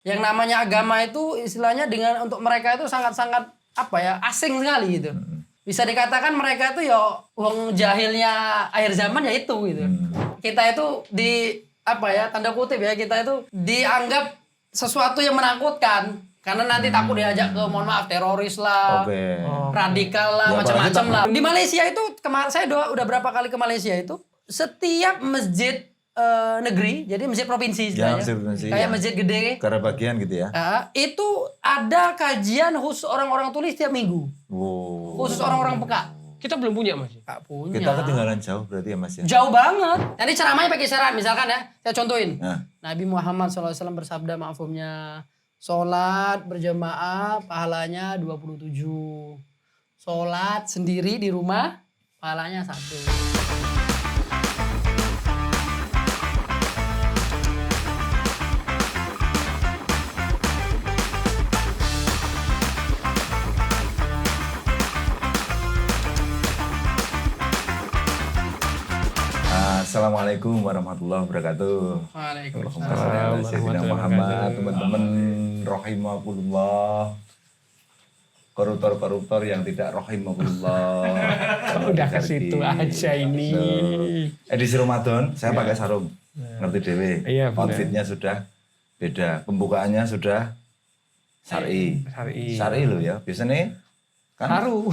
Yang namanya agama itu istilahnya dengan untuk mereka itu sangat-sangat asing sekali gitu. Bisa dikatakan mereka itu ya wong jahilnya akhir zaman ya itu gitu. Kita itu tanda kutip ya, kita itu dianggap sesuatu yang menakutkan karena nanti takut diajak ke mohon maaf teroris lah, radikal lah, Ya, macam-macam lah. Di Malaysia itu kemarin saya udah berapa kali ke Malaysia itu, setiap masjid negeri, jadi masjid provinsi istilahnya, kayak masjid gede, Karena bagian gitu ya. itu ada kajian khusus orang-orang tulis tiap minggu, khusus orang-orang peka. Kita belum punya, Mas. Gak punya. Kita ketinggalan jauh berarti ya Mas ya. Jauh banget. Nanti ceramahnya pakai syarat, misalkan ya, saya contohin. Nah. Nabi Muhammad SAW bersabda ma'fumnya, sholat berjamaah pahalanya 27. Sholat sendiri di rumah pahalanya 1. Assalamualaikum warahmatullahi wabarakatuh. Waalaikumsalam. Sayyidina Muhammad, teman-teman rahimakumullah. Koruptor-koruptor yang tidak rahimakumullah. Udah ke situ aja ini. Edisi Ramadan, saya pakai sarung. Ngerti dewe. Iya, benar. Outfitnya sudah beda. Pembukaannya sudah syar'i. Syar'i loh ya. Biasanya kan Haru.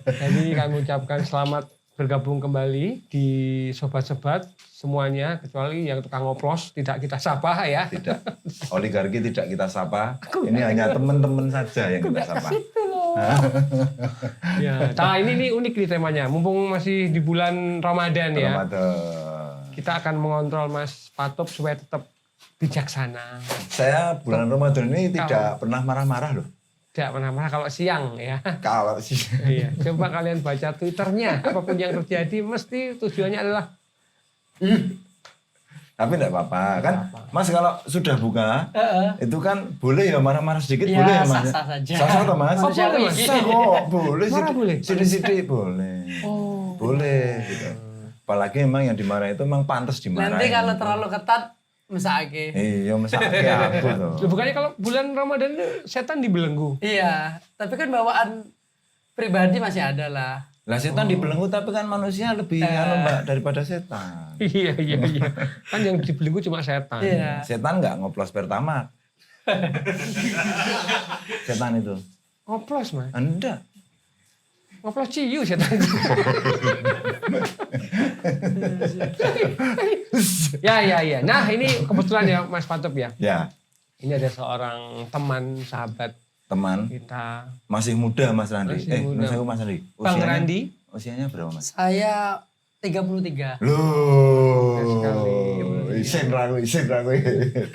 Jadi kami ucapkan selamat bergabung kembali di sobat-sobat semuanya, kecuali yang tukang oplos tidak kita sapa ya. tidak. Oligarki tidak kita sapa. Ini hanya teman-teman saja yang kita sapa. Ya, nah ini nih unik nih temanya. Mumpung masih di bulan Ramadan ya. Ramadan. Kita akan mengontrol Mas Patop supaya tetap bijaksana. Saya bulan Ramadan ini tidak pernah marah-marah loh. Tidak pernah marah kalau siang ya. Kalau sih. Iya. Coba kalian baca Twitternya, apapun yang terjadi mesti tujuannya adalah Tapi enggak apa-apa kan. Mas kalau sudah buka, itu kan boleh ya marah-marah sedikit, Ya, boleh ya Mas. sah-sah saja. Sah-sah toh Mas? Oh, boleh, Mas. Sah kok, boleh. Marah boleh? Sidik-sidik boleh. Boleh gitu. Apalagi memang yang dimarahin itu memang pantas dimarahin. Nanti kalau terlalu ketat, mesake. Iya, mesake aku tuh. Loh, bukannya kalau bulan Ramadan itu setan dibelenggu. Iya, tapi kan bawaan pribadi masih ada lah. Lah setan dibelenggu tapi kan manusia lebih Mbak daripada setan. Iya. Kan yang dibelenggu cuma setan. Iya. Setan nggak ngoplos pertama. Setan itu. Ngoplos, Mas. Enggak. Ngoplos ciu setan. Ya. Nah, ini kebetulan ya Mas Patop ya. Ya, Ini ada seorang teman, sahabat teman kita. masih muda Mas Randi. Masih muda. Mas Randi. Bang Randi. Usianya berapa Mas? Saya 33. Loh. Isin ragu. 33.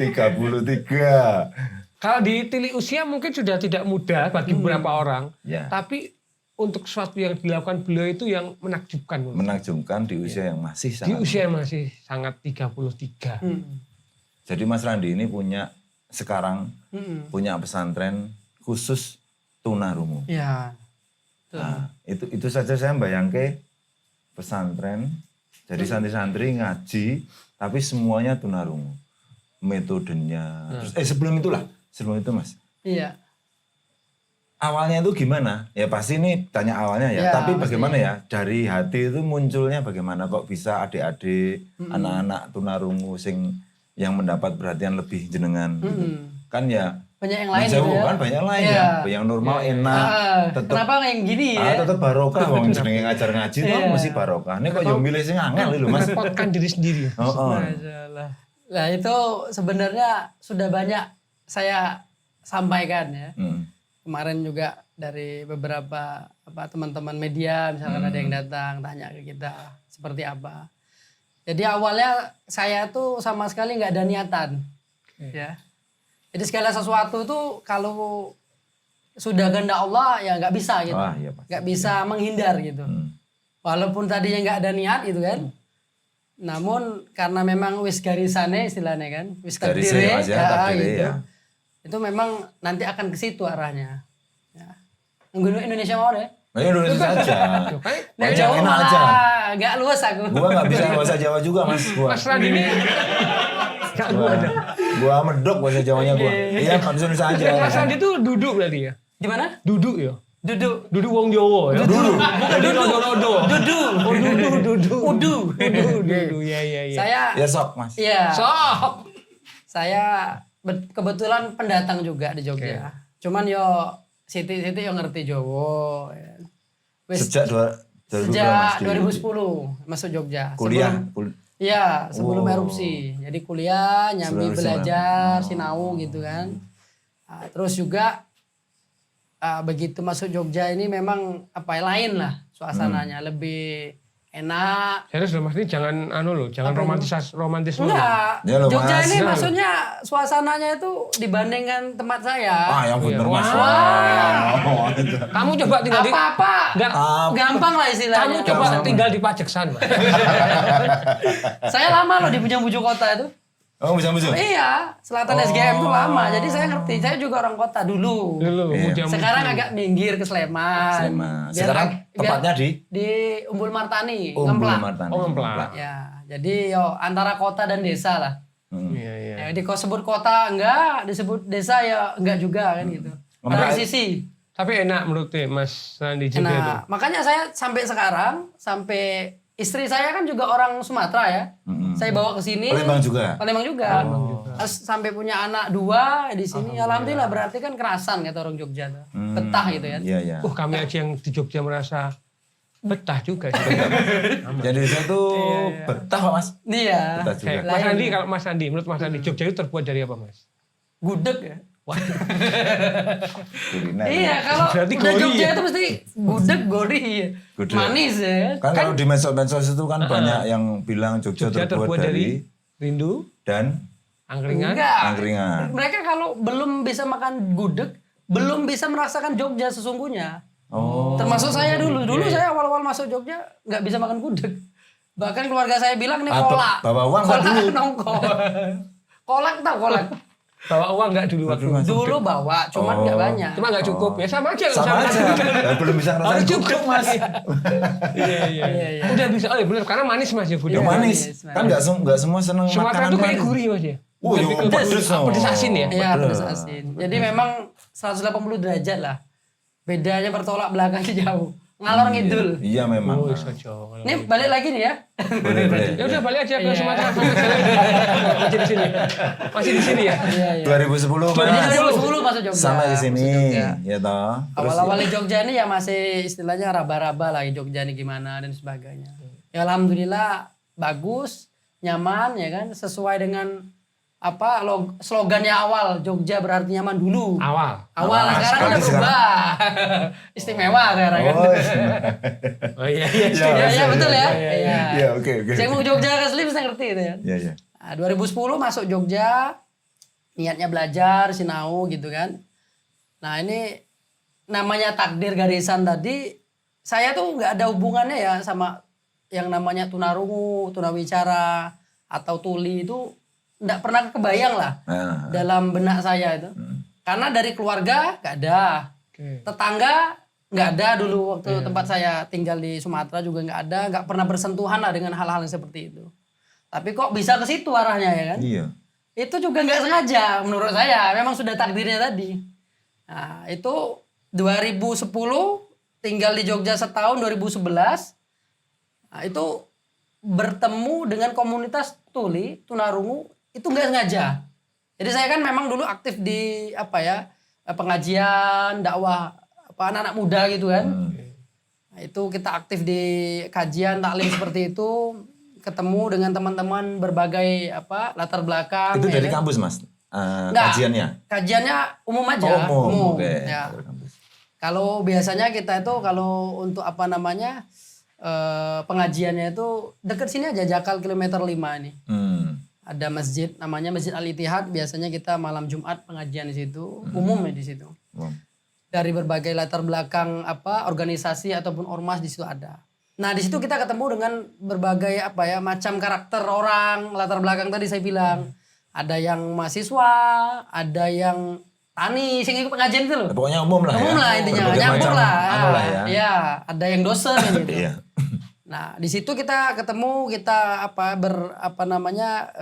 Kalau ditilik usia mungkin sudah tidak muda bagi beberapa orang. Ya. Tapi untuk sesuatu yang dilakukan beliau itu yang menakjubkan. Menakjubkan di usia yang masih Di sangat. usia yang masih sangat 33. Jadi Mas Randi ini sekarang punya pesantren khusus tunarungu. Iya. Nah, itu saja saya bayangke pesantren, jadi santri-santri ngaji, tapi semuanya tunarungu. Metodenya. Terus, sebelum itu Mas. Iya. Awalnya itu gimana? Ya pasti ini tanya awalnya ya. Ya, Tapi pasti. bagaimana ya? Dari hati itu munculnya bagaimana kok bisa adik-adik, anak-anak tunarungu yang mendapat perhatian lebih jenengan. Gitu. Kan ya Banyak yang lain Jauh gitu ya. kan banyak lain Iya. ya. Yang normal enak. Tetep, Kenapa yang gini ya? tetep barokah wong jenenge ngajar ngaji tuh Iya. mesti barokah. Ini kok yo milih sing angel lho Mas. Merepotkan diri sendiri. Masalah. Nah itu sebenarnya sudah banyak saya sampaikan ya. Kemarin juga dari beberapa teman-teman media misalkan ada yang datang tanya ke kita seperti apa. Jadi awalnya saya tuh sama sekali nggak ada niatan, ya. Jadi segala sesuatu tuh kalau sudah kehendak Allah ya nggak bisa gitu, Wah, iya, pasti. nggak bisa menghindar gitu. Walaupun tadinya nggak ada niat gitu kan. Namun karena memang wis garisane istilahnya kan, wis takdire, takdire gitu. ya. Itu memang nanti akan ke situ arahnya. Ya. Nunggu Indonesia mau deh. Nah, Indonesia saja. Nah, Yang jauh enak malah aja. nggak luas aku. Gua nggak bisa bahasa Jawa juga Mas. Gua. Mas Randi ini Gua medok bahasa Jawanya gua. Iya, pansun saja. Mas Andi itu duduk berarti ya? Gimana? Duduk ya? Duduk. Duduk wong Jawa ya? Dulu. Jadi rodo-rodo. Duduk. Oh duduk. Udu. Duduk, ya. Saya, Ya sok, Mas. iya. Sok. Saya kebetulan pendatang juga di Jogja. Cuman yo Siti yo ngerti Jawa. Ya. Wis, Sejak 2010 masuk Jogja. kuliah. Iya, sebelum Wow. erupsi. Jadi kuliah, nyambi Sebelum belajar, sinau gitu kan. Nah, terus juga begitu masuk Jogja ini memang apa ya, lain lah suasananya, lebih enak. Serius loh Mas ini jangan jangan romantis dulu. Enggak, Ya loh, Jogja Mas. ini Ya. maksudnya suasananya itu dibandingkan tempat saya. Yang bener, Mas. Kamu coba tinggal di Apa-apa, Enggak. gampang lah Kamu istilahnya. coba tinggal di Pajeksan, Mas. Saya lama loh di Bujang-Bujung Kota itu. Oh, bisa-bisa. Iya, Selatan SGM itu lama. Jadi saya ngerti. Saya juga orang kota dulu. Iya. Sekarang agak minggir ke Sleman. Sleman. Biar- Sekarang tepatnya di Umbul Martani, Umbul Ngemplak. Martani. Oh, Ngemplak. Ya, jadi yo antara kota dan desa lah. Iya. Ya, disebut kota enggak, disebut desa ya enggak juga kan gitu. Transisi. Tapi enak menurut Mas Andi juga itu. Nah, makanya saya sampai sekarang, sampai istri saya kan juga orang Sumatera ya. Saya bawa ke sini. Palembang juga. Palembang juga. Terus sampai punya anak 2 di sini. Alhamdulillah berarti kan kerasan kata orang Jogja tuh. Betah gitu kan. Iya, iya. Kami aja yang di Jogja merasa betah juga. Jadi saya tuh betah, Pak, Mas. Iya. Betah juga. Mas Andi, kalau Mas Andi, menurut Mas Andi, Jogja itu terbuat dari apa, Mas? Gudeg ya. Kuliner. Iya, kalau Berarti udah gori Jogja ya? itu mesti gudeg, gori. Gudeg. Manis ya. Kan kalau di medsos-medsos itu kan banyak yang bilang Jogja, Jogja terbuat dari rindu, dan angkringan. Enggak. angkringan. Mereka kalau belum bisa makan gudeg, belum bisa merasakan Jogja sesungguhnya. Oh. Termasuk saya dulu. Dulu saya awal-awal masuk Jogja nggak bisa makan gudeg. Bahkan keluarga saya bilang nih kolak. bawa uang nggak kolak dulu? nongkrong. Kolak tau kolak. Bawa uang nggak dulu waktu Mas. Dulu bawa, cuman nggak banyak. Cuma nggak cukup ya sama aja. Sama aja. Ya, belum bisa Harus ngerasain cukup Mas. Iya. Udah bisa. Oh iya benar karena manis Mas ya yang manis. Manis. Kan nggak semua seneng Sumatera makanan tuh kayak manis. gurih Mas ya. Oh, iya, pedes. Pedes asin ya. Iya, pedas asin. Jadi memang 180 derajat lah. Bedanya bertolak belakang jauh. Ngalor ngidul. Iya memang. Oh, sojo. Ini balik lagi nih ya. Boleh. Ya udah balik aja ke Iya. Sumatera. Masih di sini. Masih di sini ya. Iya, iya. 2010 Jadi Mas. 2010 masuk Jogja. Sampai di sini, Masuk Jogja. ya toh. Terus Awal-awal di Jogja ini ya masih istilahnya raba-raba lah Jogja ini gimana dan sebagainya. Ya alhamdulillah bagus, nyaman ya kan, sesuai dengan apa slogannya awal Jogja berarti nyaman dulu. Awal. Awal Nah, sekarang udah sekarang. berubah. Istimewa sekarang kan. Oh, Oh iya. Iya betul ya. Iya. Iya, oke. Saya mau Jogja asli bisa ngerti itu ya. Iya, iya. Nah, 2010 masuk Jogja, niatnya belajar, sinau gitu kan. Nah ini namanya takdir garisan tadi, saya tuh nggak ada hubungannya ya sama yang namanya tunarungu, tunawicara, atau tuli itu nggak pernah kebayang lah Nah, dalam benak saya itu. Karena dari keluarga nggak ada, Oke. tetangga nggak ada dulu waktu tempat saya tinggal di Sumatera juga nggak ada, nggak pernah bersentuhan lah dengan hal-hal yang seperti itu. Tapi kok bisa ke situ arahnya ya kan? iya. Itu juga nggak sengaja menurut saya, memang sudah takdirnya tadi. Nah itu 2010 tinggal di Jogja setahun 2011, nah, itu bertemu dengan komunitas tuli tunarungu itu nggak sengaja. Jadi saya kan memang dulu aktif di apa ya pengajian dakwah apa anak-anak muda gitu kan. Nah, itu kita aktif di kajian taklim seperti itu, ketemu dengan teman-teman berbagai apa latar belakang. Itu ya dari kan. kampus, Mas. Nggak, Kajiannya. Kajiannya umum aja. Oh, umum. Oke. Ya. Dari kampus. Kalau biasanya kita itu kalau untuk apa namanya pengajiannya itu dekat sini aja Jakal kilometer 5 ini. Ada masjid namanya Masjid Al Ittihad, biasanya kita malam Jumat pengajian di situ, umum ya di situ. Wow. Dari berbagai latar belakang apa organisasi ataupun ormas di situ ada. Nah, di situ kita ketemu dengan berbagai apa ya macam karakter orang, latar belakang tadi saya bilang. Ada yang mahasiswa, ada yang tani, sing ikut pengajian itu loh. Pokoknya umum lah ya. Umum lah intinya, Berbagai nyambung macam lah. anu lah ya. Iya, ada yang dosen gitu. Iya. Nah, di situ kita ketemu, kita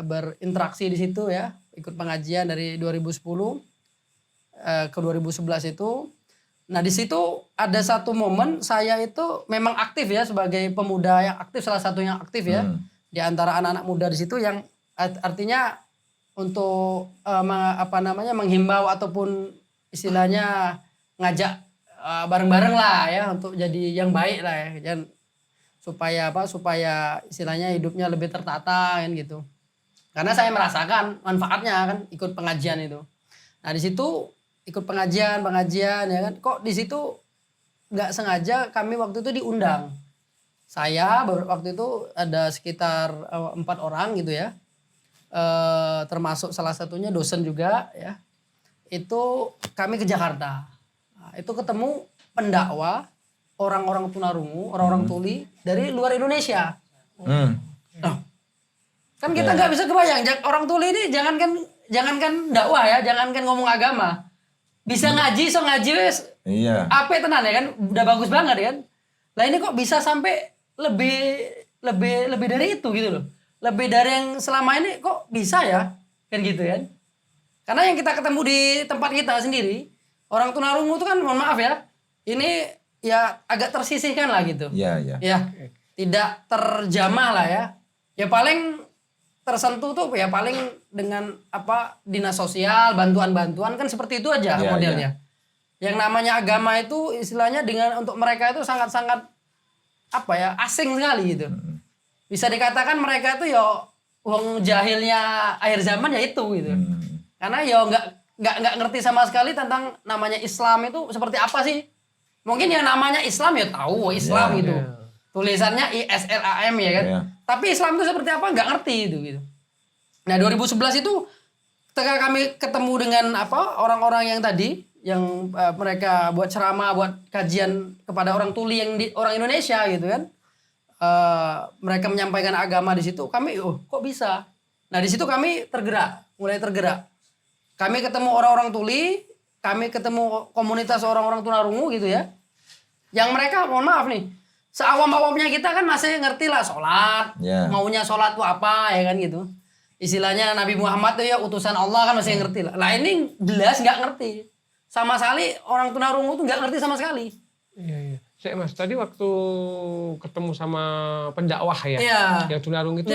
berinteraksi di situ ya, ikut pengajian dari 2010 ke 2011 itu. Nah, di situ ada satu momen saya itu memang aktif ya sebagai pemuda yang aktif, salah satu yang aktif ya di antara anak-anak muda di situ yang artinya untuk menghimbau ataupun istilahnya ngajak bareng-bareng lah ya untuk jadi yang baik lah ya. Dan supaya istilahnya hidupnya lebih tertata kan gitu. Karena saya merasakan manfaatnya kan ikut pengajian itu. Nah, di situ ikut pengajian ya kan. Kok di situ nggak sengaja kami waktu itu diundang. Saya waktu itu ada sekitar 4 orang gitu ya. Termasuk salah satunya dosen juga ya. Itu kami ke Jakarta. Nah, itu ketemu pendakwa orang-orang tunarungu, orang-orang tuli dari luar Indonesia. Nah, kan kita nggak bisa kebayang orang tuli ini jangankan dakwah ya, jangankan ngomong agama, bisa ngaji, so ngaji wes. Iya. Apa tenan ya kan, udah bagus banget kan. Lah ini kok bisa sampai lebih dari itu gitu loh, lebih dari yang selama ini kok bisa ya, kan gitu kan. Karena yang kita ketemu di tempat kita sendiri, orang tunarungu itu kan mohon maaf ya, ini ya agak tersisihkan lah gitu. Iya. Ya, tidak terjamah lah ya. Ya paling tersentuh tuh ya paling dengan dinas sosial, bantuan-bantuan kan seperti itu aja modelnya. Yang namanya agama itu istilahnya untuk mereka itu sangat-sangat asing sekali gitu. Bisa dikatakan mereka itu ya wong jahilnya akhir zaman ya itu gitu. Karena ya nggak ngerti sama sekali tentang namanya Islam itu seperti apa sih. Mungkin yang namanya Islam ya tahu Islam gitu. Tulisannya ISLAM ya kan. Tapi Islam itu seperti apa nggak ngerti itu gitu. Nah 2011 itu ketika kami ketemu dengan orang-orang yang tadi yang mereka buat ceramah, buat kajian kepada orang tuli orang Indonesia gitu kan. Mereka menyampaikan agama di situ, kami kok bisa. Nah di situ kami mulai tergerak. Kami ketemu orang-orang tuli, kami ketemu komunitas orang-orang tunarungu gitu ya. Yang mereka mohon maaf nih, seawam-awamnya kita kan masih ngerti lah sholat, maunya sholat tuh apa ya kan gitu. Istilahnya Nabi Muhammad tuh ya utusan Allah kan masih ngerti lah. Lah ini jelas nggak ngerti. Sama sekali orang tunarungu tuh nggak ngerti sama sekali. Iya. Saya Mas, tadi waktu ketemu sama pendakwah ya, yang tunarungu itu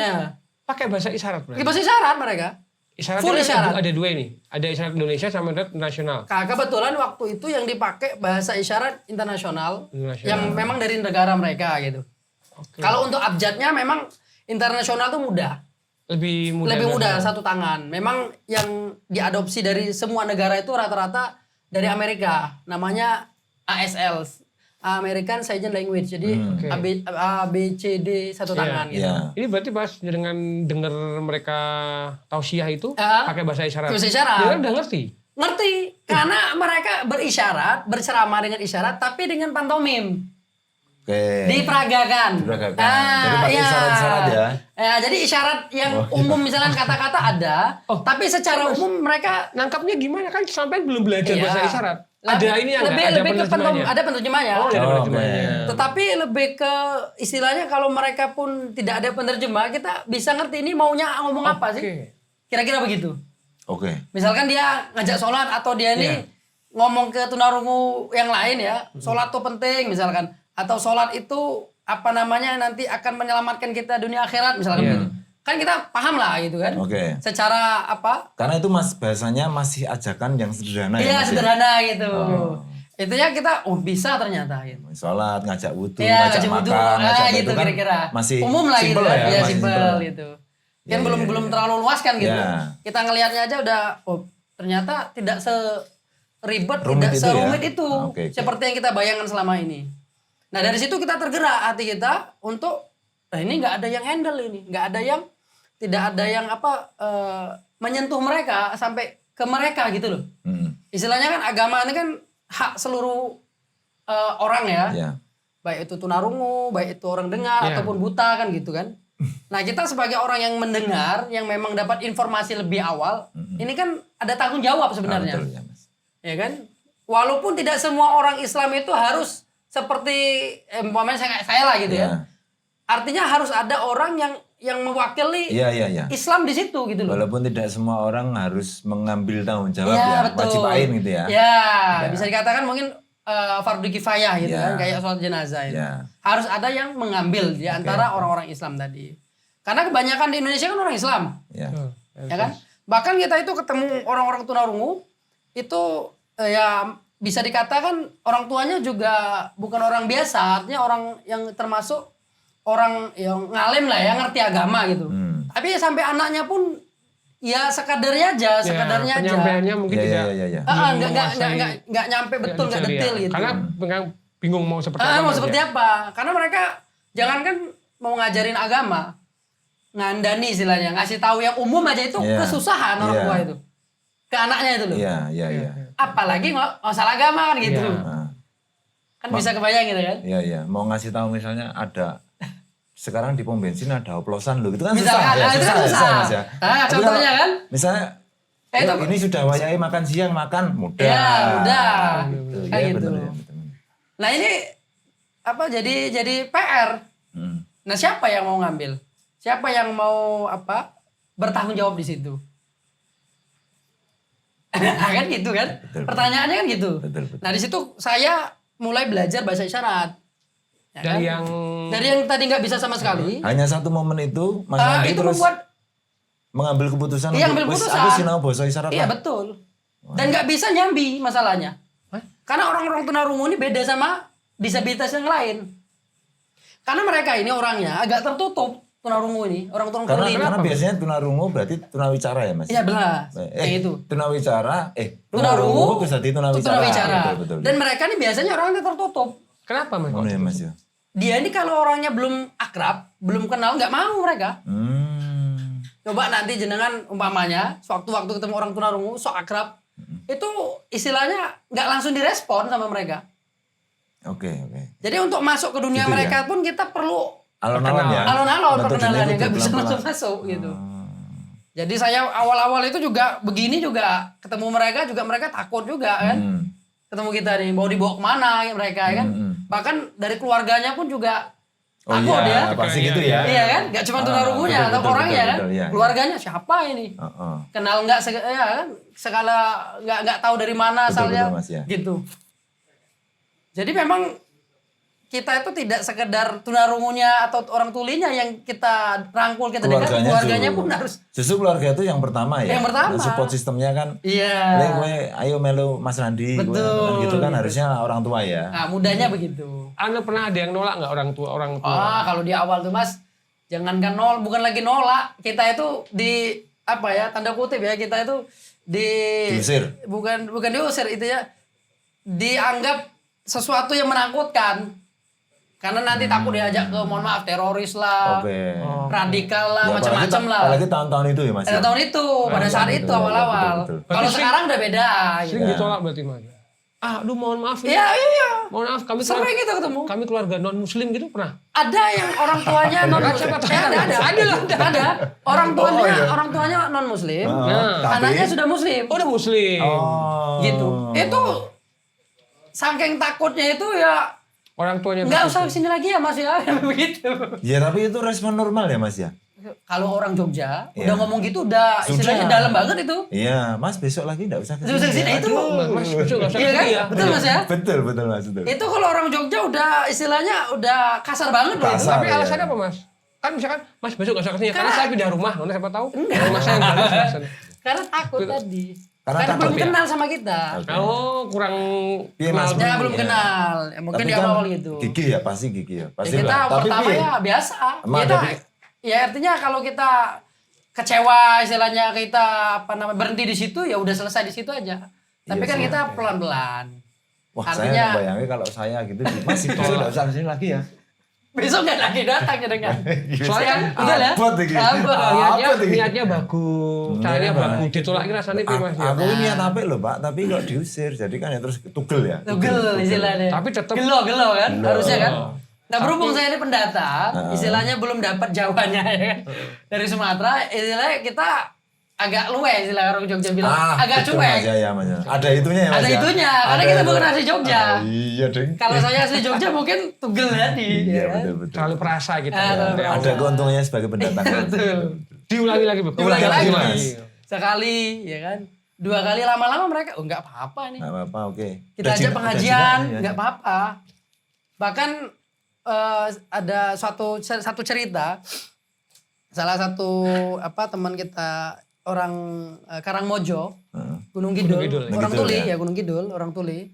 pakai bahasa isyarat berarti? Bahasa isyarat mereka. Isyaratnya isyarat. Ada 2 ini, ada isyarat Indonesia sama isyarat internasional. Kebetulan waktu itu yang dipakai bahasa isyarat internasional. Yang memang dari negara mereka gitu. Kalau untuk abjadnya memang internasional tuh mudah. Lebih mudah 1 tangan. Memang yang diadopsi dari semua negara itu rata-rata dari Amerika. Namanya ASL, American Sign Language. Jadi ABCD 1 tangan gitu. Ini berarti pas dengan dengar mereka tausiah itu pakai bahasa isyarat. Bahasa isyarat. Dia kan udah ngerti. Ngerti karena mereka berisyarat, berceramah dengan isyarat tapi dengan pantomim. Diperagakan. Jadi pakai isyarat-isyarat ya. Jadi isyarat yang umum misalnya kata-kata ada, tapi secara umum mereka nangkapnya gimana kan sampai belum belajar bahasa isyarat. Ada ini yang ada penerjemahnya. Ada penerjemahnya. Ada penerjemahnya. Tetapi lebih ke istilahnya kalau mereka pun tidak ada penerjemah, kita bisa ngerti ini maunya ngomong apa sih. Kira-kira begitu. Misalkan dia ngajak sholat atau dia ini ngomong ke tunarungu yang lain ya, sholat tuh penting misalkan. Atau sholat itu nanti akan menyelamatkan kita dunia akhirat misalkan begitu. Kan kita paham lah gitu kan. Secara Karena itu bahasanya masih ajakan yang sederhana ya. Iya sederhana gitu. Itu ya kita bisa ternyata gitu. Sholat, ngajak wudhu, ngajak makan, gitu kan kira-kira. Masih umum lah gitu kan. Ya, simpel gitu. Kan belum terlalu luas kan gitu. Kita ngelihatnya aja udah ternyata tidak seribet, tidak serumit itu. Seperti yang kita bayangkan selama ini. Nah dari situ kita tergerak hati kita untuk ini nggak ada yang handle ini, tidak ada yang menyentuh mereka sampai ke mereka gitu loh. Istilahnya kan agama ini kan hak seluruh orang ya, baik itu tunarungu, baik itu orang dengar ataupun buta kan gitu kan. Nah kita sebagai orang yang mendengar, yang memang dapat informasi lebih awal, ini kan ada tanggung jawab sebenarnya, ya kan. Walaupun tidak semua orang Islam itu harus seperti saya lah gitu ya. Artinya harus ada orang yang mewakili Iya. Islam di situ gitu loh. Walaupun tidak semua orang harus mengambil tanggung jawab Iya, ya, betul. wajib ain gitu ya. Ya, bisa dikatakan mungkin fardu kifayah gitu Ya. kan, kayak sholat jenazah itu. Ya. Harus ada yang mengambil di antara orang-orang Islam tadi. Karena kebanyakan di Indonesia kan orang Islam, Ya. ya kan? Bahkan kita itu ketemu orang-orang tunarungu itu ya bisa dikatakan orang tuanya juga bukan orang biasa, artinya orang yang termasuk orang yang ngalim lah ya, ngerti agama gitu. Tapi sampai anaknya pun ya sekadarnya aja. Penyampaiannya mungkin tidak. Iya. Nggak nyampe betul, nggak detail gitu. Karena bingung mau seperti apa. Mau seperti apa? Karena mereka jangankan mau ngajarin agama, ngandani istilahnya, ngasih tahu yang umum aja itu kesusahan orang tua itu. Ke anaknya itu loh. Iya. Apalagi masalah agama kan gitu. Kan bisa kebayang gitu kan? Iya. Mau ngasih tahu misalnya ada sekarang di pom bensin ada oplosan loh, itu kan Misalkan, susah. itu kan susah. Mas ya. Nah, contohnya kan? Misalnya ini sudah wayahe makan siang, makan mudah. Ya, mudah. Kayak gitu. Bener. Nah, ini apa jadi PR. Nah, siapa yang mau ngambil? Siapa yang mau bertanggung jawab di situ? Kan gitu kan? Betul. Pertanyaannya kan gitu. Betul. Nah, di situ saya mulai belajar bahasa isyarat. Ya Dari kan? yang Dari yang tadi nggak bisa sama sekali. Hanya satu momen itu Mas Andi Itu terus membuat mengambil keputusan Iya, ambil "Wes, keputusan. aku sinau basa isyarat iya lah." betul. Dan nggak bisa nyambi masalahnya. Karena orang-orang tunarungu ini beda sama disabilitas yang lain. Karena mereka ini orangnya agak tertutup, tunarungu ini, orang tunarungu ini. Karena biasanya tunarungu berarti tunawicara ya Mas. Iya benar. Kayak itu. Tunawicara, Tunarungu terus jadi tunawicara. tunawicara. Betul. Dan mereka ini biasanya orangnya tertutup. kenapa Mas? Ngono ya Mas ya. Dia ini kalau orangnya belum akrab, belum kenal, nggak mau mereka. Coba nanti jenengan umpamanya, sewaktu-waktu ketemu orang tunarungu, sok akrab, itu istilahnya nggak langsung direspon sama mereka. Oke. Jadi untuk masuk ke dunia Gitu ya? mereka pun kita perlu Alon-alon ya. alon-alon Metodenya perkenalannya, itu nggak bisa pelan-pelan. langsung masuk gitu. Jadi saya awal-awal itu juga begini juga ketemu mereka juga mereka takut juga kan. Ketemu kita nih mau dibawa kemana mereka kan. Bahkan dari keluarganya pun juga takut dia. Pasti gitu ya. Iya kan? Gak cuma tunarungunya atau orangnya kan. Iya. Keluarganya siapa ini? Kenal nggak ya kan? Sekala nggak tahu dari mana asalnya Mas, ya. gitu. Jadi memang kita itu tidak sekedar tunarungunya atau orang tulinya yang kita rangkul, kita dekat, keluarganya pun harus. Justru keluarga itu yang pertama ya. Yang pertama. Dan support sistemnya kan. Iya. Ayo melu Mas Randi. Betul. Kan gitu kan harusnya orang tua ya. Nah, mudahnya begitu. Anda pernah ada yang nolak nggak orang tua? Kalau di awal tuh Mas, jangankan bukan lagi nolak, kita itu di tanda kutip ya, kita itu diusir. Bukan diusir itu ya. Dianggap sesuatu yang menakutkan. Karena nanti takut diajak ke mohon maaf teroris lah, radikal lah, Ya, macam-macam lah. Apalagi tahun-tahun itu ya Mas. Tahun itu, pada saat itu awal-awal. Betul. Kalau sekarang udah beda. Sering ditolak berarti Mas? Aduh mohon maaf ya. Iya. Mohon maaf kami Sering gitu ketemu. Kami keluarga non muslim gitu pernah. Ada yang orang tuanya non muslim. Ada. Orang tuanya non muslim. Anaknya sudah muslim. Oh, udah muslim. Gitu. Itu saking takutnya itu ya orang tuanya nggak usah kesini lagi ya Mas ya, begitu. Ya tapi itu respon normal ya Mas ya. Kalau orang Jogja udah ngomong gitu udah istilahnya dalam banget itu. Iya, Mas besok lagi enggak usah kesini. Terus kesini itu. Mas besok nggak usah Iya kan? kesini ya. Betul Mas ya? Betul Mas betul. Itu kalau orang Jogja udah istilahnya udah kasar banget loh itu. Kasar. Tapi alasannya apa Mas? Kan misalkan Mas besok nggak usah kesini karena saya pindah rumah, mana siapa tahu? Rumah saya yang baru alasannya. Karena takut tadi. Karena Karena takut belum ya? kenal sama kita. Oh, kurang Iya, Mas. Ya belum Iya. kenal. Ya, mungkin Tapi di kan awal gitu. Gigi ya pasti gigi ya. Pasti Ya, kita lah. Tapi pertama piye? ya biasa. Emang Kita, ada ya artinya kalau kita kecewa istilahnya kita berhenti di situ ya udah selesai di situ aja. Tapi Iya kan sih, kita oke. pelan-pelan. Wah, Artinya- saya bayangin kalau saya gitu Mas besok enggak usah kesini lagi ya. Besok nggak lagi datang ya dengan. Soalnya kan Iya lah. Abot iki. Abot. niatnya bagus, caranya bagus, ditolak ini rasanya piye Mas ya. Aku ini niat apik loh Pak, tapi kok diusir. Jadi kan ya terus tugel ya. Tugel istilahnya. Tapi tetap gelo kan Gelo. harusnya kan. Nah berhubung saya ini pendatang, istilahnya belum dapat jawabannya ya kan. Dari Sumatera, istilahnya kita agak luwe istilah orang Jogja bilang. Agak betul, cuek. Mas, ya, Mas, ya. Ada itunya ya Mas. Ada ya? itunya, karena Ada kita itu. bukan asli Jogja. Iya deng. Kalau saya asli Jogja mungkin tugel tadi. Iya ya kan? betul. Terlalu perasa gitu. Ada keuntungannya sebagai pendatang. Betul. Diulangi lagi, Beb. Diulangi lagi. Mas. Sekali, ya kan. 2 kali lama-lama mereka, nggak apa-apa nih. Nggak apa-apa, oke. Kita Udah ajak cinta, pengajian, ya. nggak apa-apa. Bahkan ada satu cerita, salah satu teman kita orang Karangmojo, Gunung Kidul, orang Kidul, Tuli ya. ya Gunung Kidul, orang Tuli.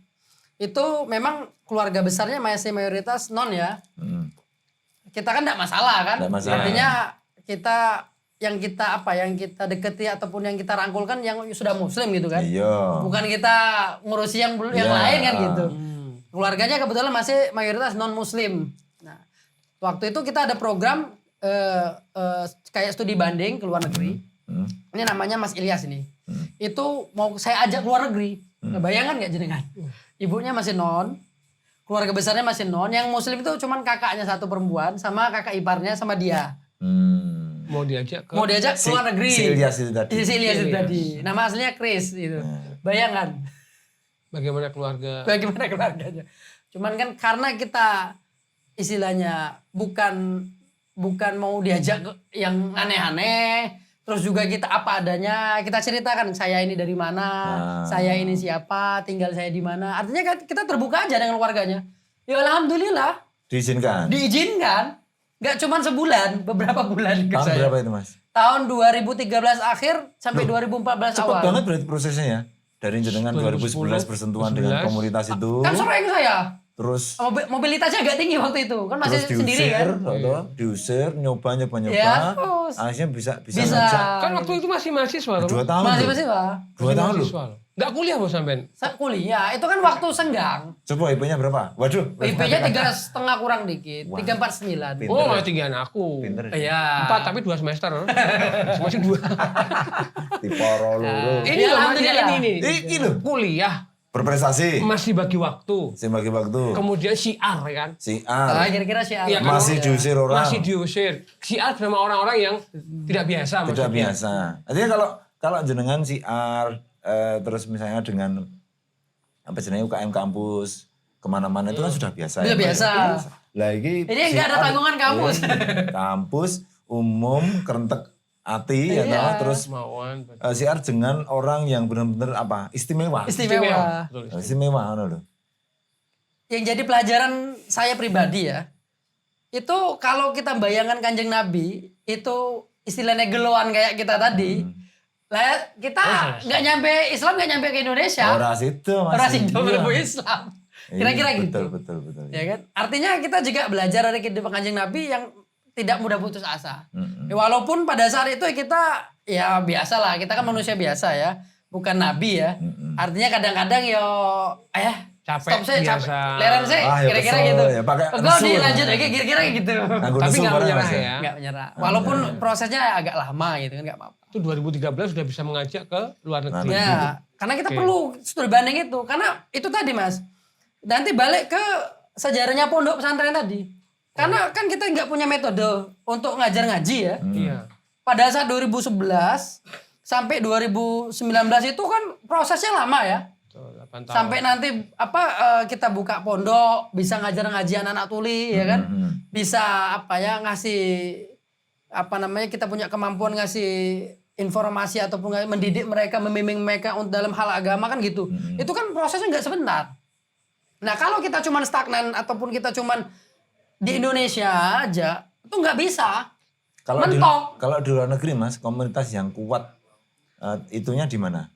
Itu memang keluarga besarnya masih mayoritas non ya. Kita kan nggak masalah kan. Nggak masalah. Artinya yang kita deketi ataupun yang kita rangkulkan yang sudah muslim gitu kan. Iya. Bukan kita ngurusi yang Iya. lain kan gitu. Keluarganya kebetulan masih mayoritas non muslim. Nah, waktu itu kita ada program kayak studi banding ke luar negeri. Ini namanya Mas Ilyas ini. Itu mau saya ajak keluar negeri. Nah, bayangkan nggak jenengan? Ibunya masih non, keluarga besarnya masih non. Yang muslim itu cuman kakaknya satu perempuan sama kakak iparnya sama dia. Mau diajak ke Keluar negeri. Si Ilyas itu tadi. Si Ilyas itu tadi. Nama aslinya Chris gitu. Bayangkan. bagaimana keluarga. Bagaimana keluarganya. Cuman kan karena kita istilahnya bukan mau diajak ke yang aneh-aneh. Terus juga kita apa adanya. Kita ceritakan saya ini dari mana. Saya ini siapa. Tinggal saya di mana. Artinya kan kita terbuka aja dengan keluarganya. Ya alhamdulillah. Diizinkan. Diizinkan. Gak cuma sebulan, beberapa bulan ke Tahun saya. berapa itu Mas? Tahun 2013 akhir sampai 2014 Cepet awal. banget berarti prosesnya ya. Dari jenengan 2011 bersentuhan dengan komunitas itu. Kan sering saya. Terus Mobilitasnya agak tinggi waktu itu. Kan masih terus sendiri kan. diusir, nyoba. Ya, terus. Akhirnya bisa Bisa. ngajak. Kan waktu itu masih mahasiswa. 2 tahun. Masih Pak. 2 tahun loh. Enggak kuliah Bos sampean. Saya kuliah, itu kan waktu senggang. Coba IP-nya berapa? Waduh. IP-nya 3,5 kurang dikit. 349. Pinter. Oh, malah tinggian aku. Pinter. Iya. 4 tapi 2 semester. Masih 2. Tiporo loro. Ini Ya, loh, alhamdulillah. ini. Ini loh. Kuliah Berprestasi. masih bagi waktu. Si bagi waktu. Kemudian syiar ya kan. Si Ah, A. kira-kira sih. Iya kan? Masih diusir orang. Masih diusir. Syiar sama orang-orang yang tidak biasa Tidak maksudnya. biasa. Artinya kalau jenengan si A terus misalnya dengan apa jenenge UKM kampus kemana-mana itu kan sudah biasa. Sudah ya, Pak? biasa. Lagi Ini enggak ada tanggungan kampus. Kampus umum kerentek hati ya Iya. toh, terus Mauan. siar dengan orang yang benar-benar apa istimewa. Istimewa. Betul. Istimewa ngono lho. Yang jadi pelajaran saya pribadi ya. Itu kalau kita bayangkan Kanjeng Nabi, itu istilahnya geloan kayak kita tadi. Lah kita nggak nyampe Islam nggak nyampe ke Indonesia. Ora situ Mas. Orang sih Iya. berbau Islam. Kira-kira gitu. Betul. Ya kan? Artinya kita juga belajar dari kehidupan Kanjeng Nabi yang tidak mudah putus asa. Ya, walaupun pada saat itu kita ya biasa lah, kita kan manusia biasa ya, bukan nabi ya. Artinya kadang-kadang yo Capek, stop saya biasa. capek. Leren saya Ah, ya kira-kira kesel, gitu. ya pakai Pegel nesu. nih lanjut lagi kira-kira gitu. Nganggo Tapi nesu nggak barang, menyerah Mas, ya. Nggak menyerah. Walaupun prosesnya agak lama gitu kan nggak apa-apa. Itu 2013 sudah bisa mengajak ke luar negeri. Ya, karena kita perlu studi banding itu. Karena itu tadi Mas, nanti balik ke sejarahnya pondok pesantren tadi. Karena kan kita nggak punya metode untuk ngajar ngaji ya. Iya. Pada saat 2011 sampai 2019 itu kan prosesnya lama ya. Betul, 8 tahun. Sampai nanti kita buka pondok, bisa ngajar ngaji anak-anak tuli ya kan. Bisa ngasih kita punya kemampuan ngasih informasi ataupun mendidik mereka, membimbing mereka untuk dalam hal agama kan gitu. Itu kan prosesnya nggak sebentar. Nah, kalau kita cuman stagnan ataupun kita cuman di Indonesia aja, itu nggak bisa. Kalau di luar negeri Mas, komunitas yang kuat itunya di mana?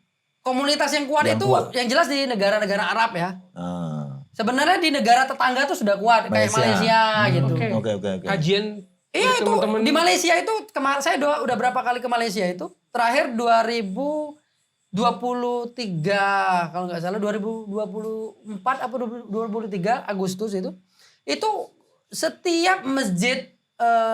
Komunitas yang kuat Yang itu kuat. yang jelas di negara-negara Arab ya. Ah. Sebenarnya di negara tetangga tuh sudah kuat kayak Malaysia gitu. Oke. Kajian Iya itu teman-teman di Malaysia itu kemarin saya udah berapa kali ke Malaysia itu terakhir 2023 kalau nggak salah 2024 apa 2023 Agustus itu setiap masjid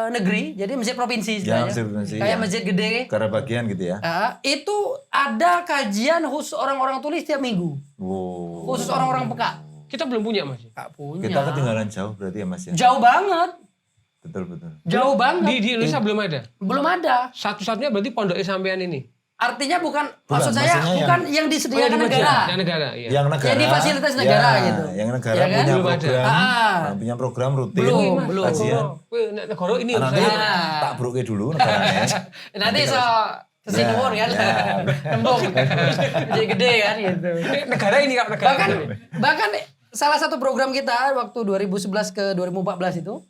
negeri jadi masjid provinsi istilahnya, masjid provinsi, kayak ya. masjid gede Negara bagian gitu ya. itu ada kajian khusus orang-orang tulis setiap minggu Wow. khusus orang-orang peka. kita belum punya Mas. Nggak punya. Kita ketinggalan jauh berarti ya Mas ya. Jauh banget. Betul. Jauh banget. Di Indonesia belum ada. Belum ada. Satu-satunya berarti pondoknya sampean ini. Artinya maksud saya maksudnya bukan yang disediakan negara. Yang negara, iya. Yang negara. Yang di fasilitas negara ya, gitu. Yang negara Ya kan? punya Belum ada. program, punya program rutin. Belum. Kajian. Negara ini Nah, nanti Nah. tak bruke dulu negaranya. Nanti kesiniwur kan. Tembung. Jadi gede kan gitu. negara ini Kak, negara. Bahkan salah satu program kita waktu 2011 ke 2014 itu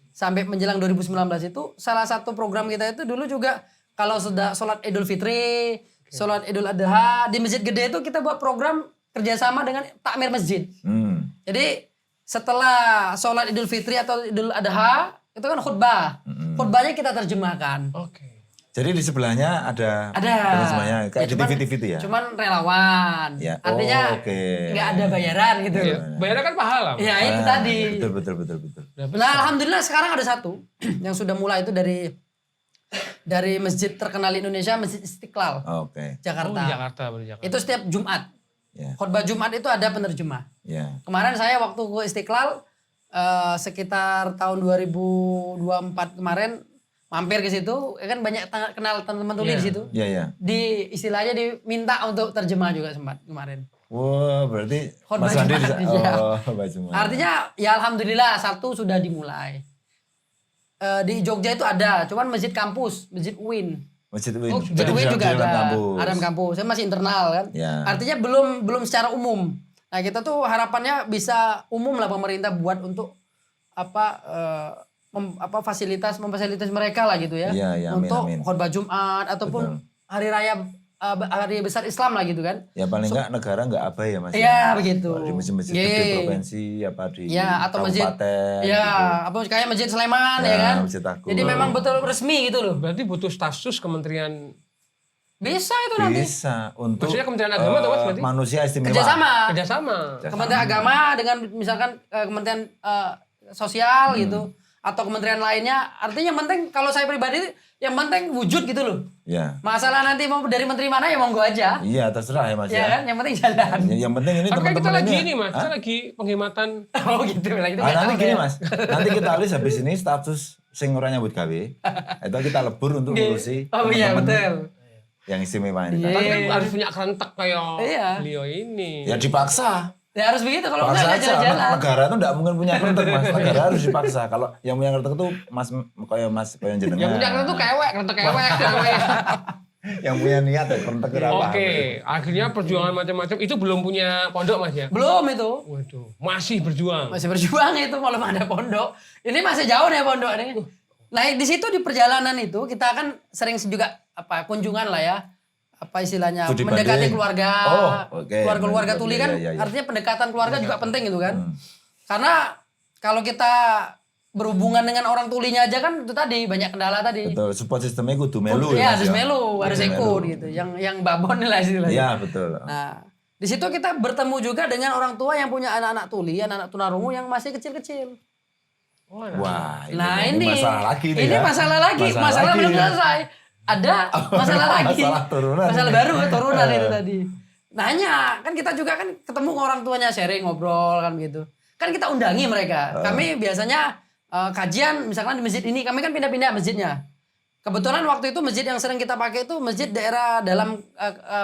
sampai menjelang 2019 itu salah satu program kita itu dulu juga kalau sudah sholat Idul Fitri, sholat Idul Adha di masjid gede itu kita buat program kerjasama dengan takmir masjid. Jadi setelah sholat Idul Fitri atau Idul Adha itu kan khutbah, khutbahnya kita terjemahkan. Oke. Jadi di sebelahnya ada semuanya kayak di TV itu ya. Cuman relawan, Ya. artinya Oke. nggak ada bayaran gitu. Bayarnya kan pahala. Ya itu tadi. Betul. Nah alhamdulillah sekarang ada satu yang sudah mulai itu dari masjid terkenal Indonesia, Masjid Istiqlal, Oke. Jakarta. Jakarta baru Jakarta. Itu setiap Jumat. Ya. Khotbah Jumat itu ada penerjemah. Ya. Kemarin saya waktu ke Istiqlal sekitar tahun 2024 kemarin mampir ke situ, kan banyak kenal teman-teman tuli di situ. Iya. Di istilahnya diminta untuk terjemah juga sempat kemarin. Wah, berarti Khotbah Mas Andi Jumat, bisa. iya. Khotbah Jumat. Artinya ya alhamdulillah satu sudah dimulai. Di Jogja itu ada, cuman masjid kampus, masjid UIN. Masjid Win. Masjid UIN juga ada, kampus. ada kampus. Saya masih internal kan. Ya. Artinya belum secara umum. Nah kita tuh harapannya bisa umum lah pemerintah buat untuk memfasilitasi mereka lah gitu ya. Iya, untuk amin. khotbah Jumat ataupun hari raya hari besar Islam lah gitu kan. Ya paling enggak negara enggak apa ya Mas. Iya begitu. Di masjid-masjid gede provinsi apa di ya, atau masjid kabupaten. ya gitu. apa kayak Masjid Sleman Ya, ya kan. Masjid Agung. Jadi memang betul resmi gitu loh. Berarti butuh status kementerian. Bisa itu nanti. Bisa untuk Maksudnya Kementerian Agama atau apa berarti? manusia istimewa. Kerjasama. Kerjasama. Kementerian Agama dengan misalkan Kementerian Sosial gitu atau kementerian lainnya. Artinya yang penting kalau saya pribadi yang penting wujud gitu loh. Ya. Masalah nanti mau dari menteri mana ya monggo aja. Iya, terserah ya Mas Ya kan, yang penting jalan. Yang penting ini Tapi kan kita teman-teman lagi ini. ini Mas, kita lagi penghematan. Oh gitu lah itu. Nanti gini Mas, nanti kita tulis habis ini status sing ora nyambut gawe. Itu kita lebur untuk ngurusi. Oh iya teman-teman betul. Yang istimewa ini. Tapi kan harus punya kerentek kayak Iya. beliau ini. Ya dipaksa. Ya harus begitu kalau Paksa enggak aja. jalan-jalan. Negara itu enggak mungkin punya kerentek Mas. Negara harus dipaksa. Kalau yang punya kerentek itu Mas kayak jenengan. Yang punya kerentek tuh kerentek kewek. Yang punya niat ya kerentek kira apa. Oke, akhirnya perjuangan macam-macam itu belum punya pondok Mas ya? Belum itu. Waduh, masih berjuang. Masih berjuang itu belum ada pondok. Ini masih jauh nih pondok nih. Nah, di situ di perjalanan itu kita kan sering juga kunjungan lah ya. Apa istilahnya Studi mendekati banding. keluarga. Oh, oke. Keluarga tuli kan Iya. artinya pendekatan keluarga juga penting gitu kan. Karena kalau kita berhubungan dengan orang tulinya aja kan itu tadi banyak kendala tadi. Betul, support sistemnya kudu melu Iya, Mas, harus ya. melu, harus Kudu ikut melu. gitu. Yang babon lah istilahnya. Iya, betul. Nah, di situ kita bertemu juga dengan orang tua yang punya anak-anak tuli, anak-anak tunarungu yang masih kecil-kecil. Wah, Nah, ini masalah lagi nih ini ya. masalah lagi, masalah belum ya. selesai. Ada masalah lagi. Masalah turunan. Masalah baru turunan itu tadi. Nanya, kan kita juga kan ketemu ke orang tuanya sharing ngobrol kan gitu. Kan kita undangi mereka. Kami biasanya kajian misalkan di masjid ini, kami kan pindah-pindah masjidnya. Kebetulan waktu itu masjid yang sering kita pakai itu masjid daerah dalam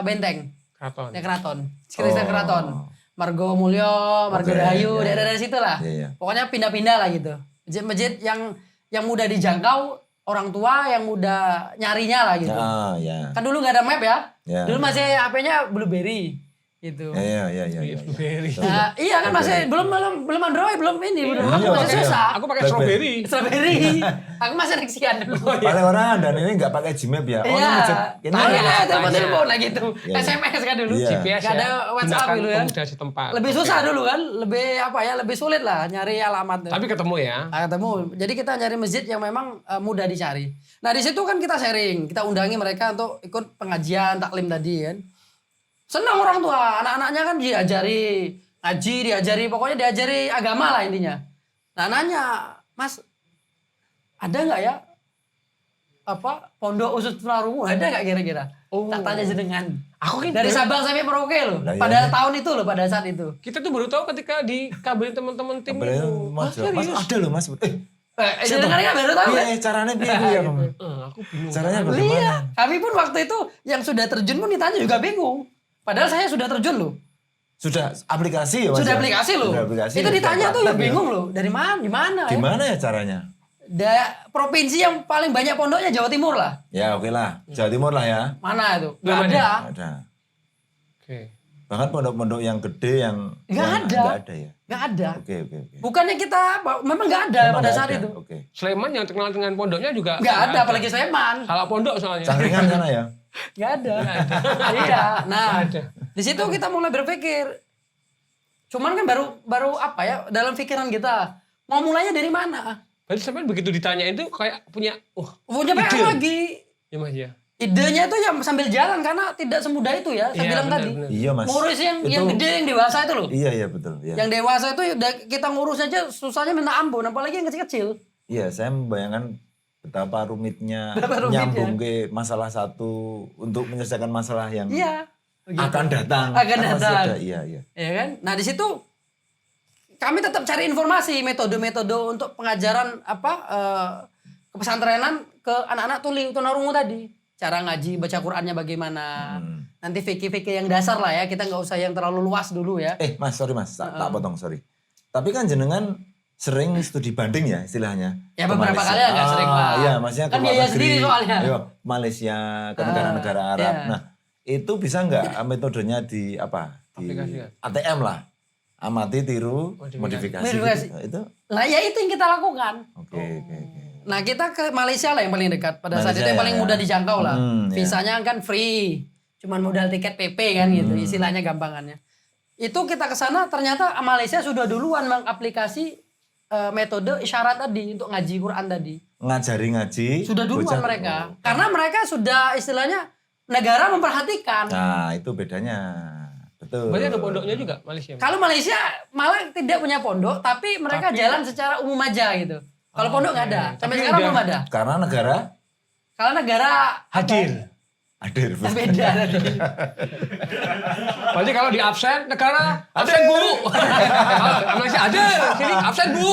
Benteng. Keraton. Ya Keraton. Sekitar Keraton. Margo Mulyo, Margo Dayu, daerah-daerah situ lah. Iya. Pokoknya pindah-pindah lah gitu. Masjid-masjid yang mudah dijangkau orang tua yang mudah nyarinya lah gitu. Ya. Kan dulu nggak ada map ya. Ya. Dulu masih HP-nya BlueBerry gitu. Iya. Blueberry. Nah, iya kan masih belum Android, belum ini, belum Iya, masih makanya. susah. Aku pakai strawberry. Strawberry. Aku masih Nexian dulu. Paling orang dan ini nggak pakai Gmap ya. Iya. Ini Tanya, tanya. telepon lah gitu. Iya. SMS kan dulu. Iya. GPS Nggak ada ya. WhatsApp Gunakan dulu kan. pemuda setempat. Lebih Oke. susah dulu kan, lebih sulit lah nyari alamat. Tapi ketemu ya. Nah, ketemu. Jadi kita nyari masjid yang memang mudah dicari. Nah di situ kan kita sharing, kita undangi mereka untuk ikut pengajian taklim tadi kan. Senang orang tua, anak-anaknya kan diajari ngaji, pokoknya diajari agama lah intinya. Nah nanya, Mas, ada nggak ya pondok khusus tunarungu ada nggak kira-kira? Tak tanya jenengan. Aku kan Dari Sabang sampai Merauke loh. Lah, iya. Pada tahun itu loh, pada saat itu. kita tuh baru tahu ketika dikabarin teman-teman tim Kabarnya, itu. Mas, Oh, serius? Mas ada loh Mas. Jenengan kan baru tahu kan? Piye caranya piye ku ya, Bang? Aku bingung. Caranya Iya, bagaimana? kami pun waktu itu yang sudah terjun pun ditanya juga bingung. Padahal saya sudah terjun loh. Sudah aplikasi ya, Mas? Sudah ya? aplikasi loh. Sudah aplikasi. Itu ya, ditanya tuh ya praktek bingung loh. Dari mana? Gimana ya? Gimana ya caranya? Provinsi yang paling banyak pondoknya Jawa Timur lah. Ya oke lah, Jawa Timur lah ya. Mana itu? Belum Nggak ada. Ada. Oke. Bahkan pondok-pondok yang gede yang Nggak yang ada. nggak ada ya. Nggak ada. Oke. Bukannya kita, memang nggak ada Memang pada nggak saat ada. itu. Oke. Sleman yang terkenal dengan pondoknya juga Nggak ada, apalagi Sleman. salah pondok soalnya. Cangkringan sana ya. Nggak ada. Iya. Nah, ada. di situ kita mulai berpikir. Cuman kan baru apa ya dalam pikiran kita mau mulainya dari mana? Berarti sampai begitu ditanya itu kayak punya, Punya PR ide. lagi. Ya Mas ya. Idenya itu ya sambil jalan karena tidak semudah itu ya. Saya Iya, bilang benar, tadi. benar. Iya Mas. Ngurus yang Itu- gede yang dewasa itu loh. Iya betul. Iya. Yang dewasa itu udah kita ngurus aja susahnya minta ampun, apalagi yang kecil-kecil. Iya, saya membayangkan betapa rumitnya Betapa rumitnya. nyambung ke masalah satu untuk menyelesaikan masalah yang Iya. begitu. akan datang. Akan Kan masih datang. ada, Iya. Ya kan? Nah, di situ kami tetap cari informasi, metode-metode untuk pengajaran kepesantrenan ke anak-anak tunarungu tadi. Cara ngaji, baca Qur'annya bagaimana. Nanti fikih-fikih yang dasar lah ya, kita nggak usah yang terlalu luas dulu ya. Mas, sorry Mas, tak potong, sorry. Tapi kan jenengan sering studi banding ya istilahnya. Ya, Ke beberapa Malaysia. kali agak sering lah. Iya, maksudnya Kan ke luar biaya negeri. sendiri soalnya. Ayo, Malaysia, ke negara-negara Arab. iya. Nah, itu bisa nggak metodenya di Aplikasikan. ATM lah. Amati, tiru, modifikasi. Modifikasi. Gitu. Itu. Nah, ya itu yang kita lakukan. Oke. Nah, kita ke Malaysia lah yang paling dekat. Pada saat Malaysia itu yang paling ya. mudah dijangkau lah. Ya. Visanya kan free. Cuman modal tiket PP kan gitu. Istilahnya gampangannya. Itu kita ke sana ternyata Malaysia sudah duluan mengaplikasi metode isyarat tadi untuk ngaji Quran tadi. Ngajari ngaji. Sudah duluan bocah. mereka. Karena mereka sudah istilahnya negara memperhatikan. Nah, itu bedanya. Betul. Berarti ada pondoknya juga Malaysia. Kalau Malaysia malah tidak punya pondok, tapi mereka jalan secara umum aja gitu. Kalau pondok nggak ada. Sampai Tapi sekarang udah- belum ada. Karena negara Kalau negara Hadir. hadir. beda tadi. Berarti kalau di absen negara absen Bu. Kalau Malaysia ada, sini absen Bu.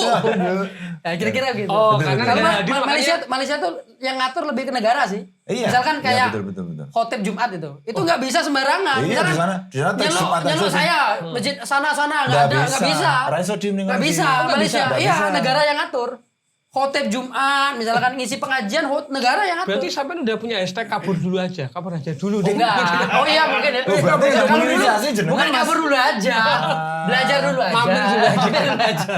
Ya, kira-kira gitu. Oh, karena Kalau negara hadir Malaysia tuh yang ngatur lebih ke negara sih. Iya. Misalkan Iya, kayak betul. khotib Jumat itu nggak bisa sembarangan. Iya, Misalkan di sana teks Jumat nyeluk aja. saya masjid sana nggak ada, nggak bisa. Raiso diem nih Nggak ngaji. bisa, Nggak Malaysia. nggak Iya, bisa. negara yang ngatur. Khotib Jumat, misalkan ngisi pengajian, negara yang ngatur. Berarti sampai udah punya hashtag kabur dulu aja dulu deh. Enggak. Oh iya mungkin ya. Oh, berarti Bukan udah kabur menginisiasi dulu. jenengan, Bukan Mas. kabur dulu aja. Belajar dulu aja. Mampir dulu aja. Belajar aja.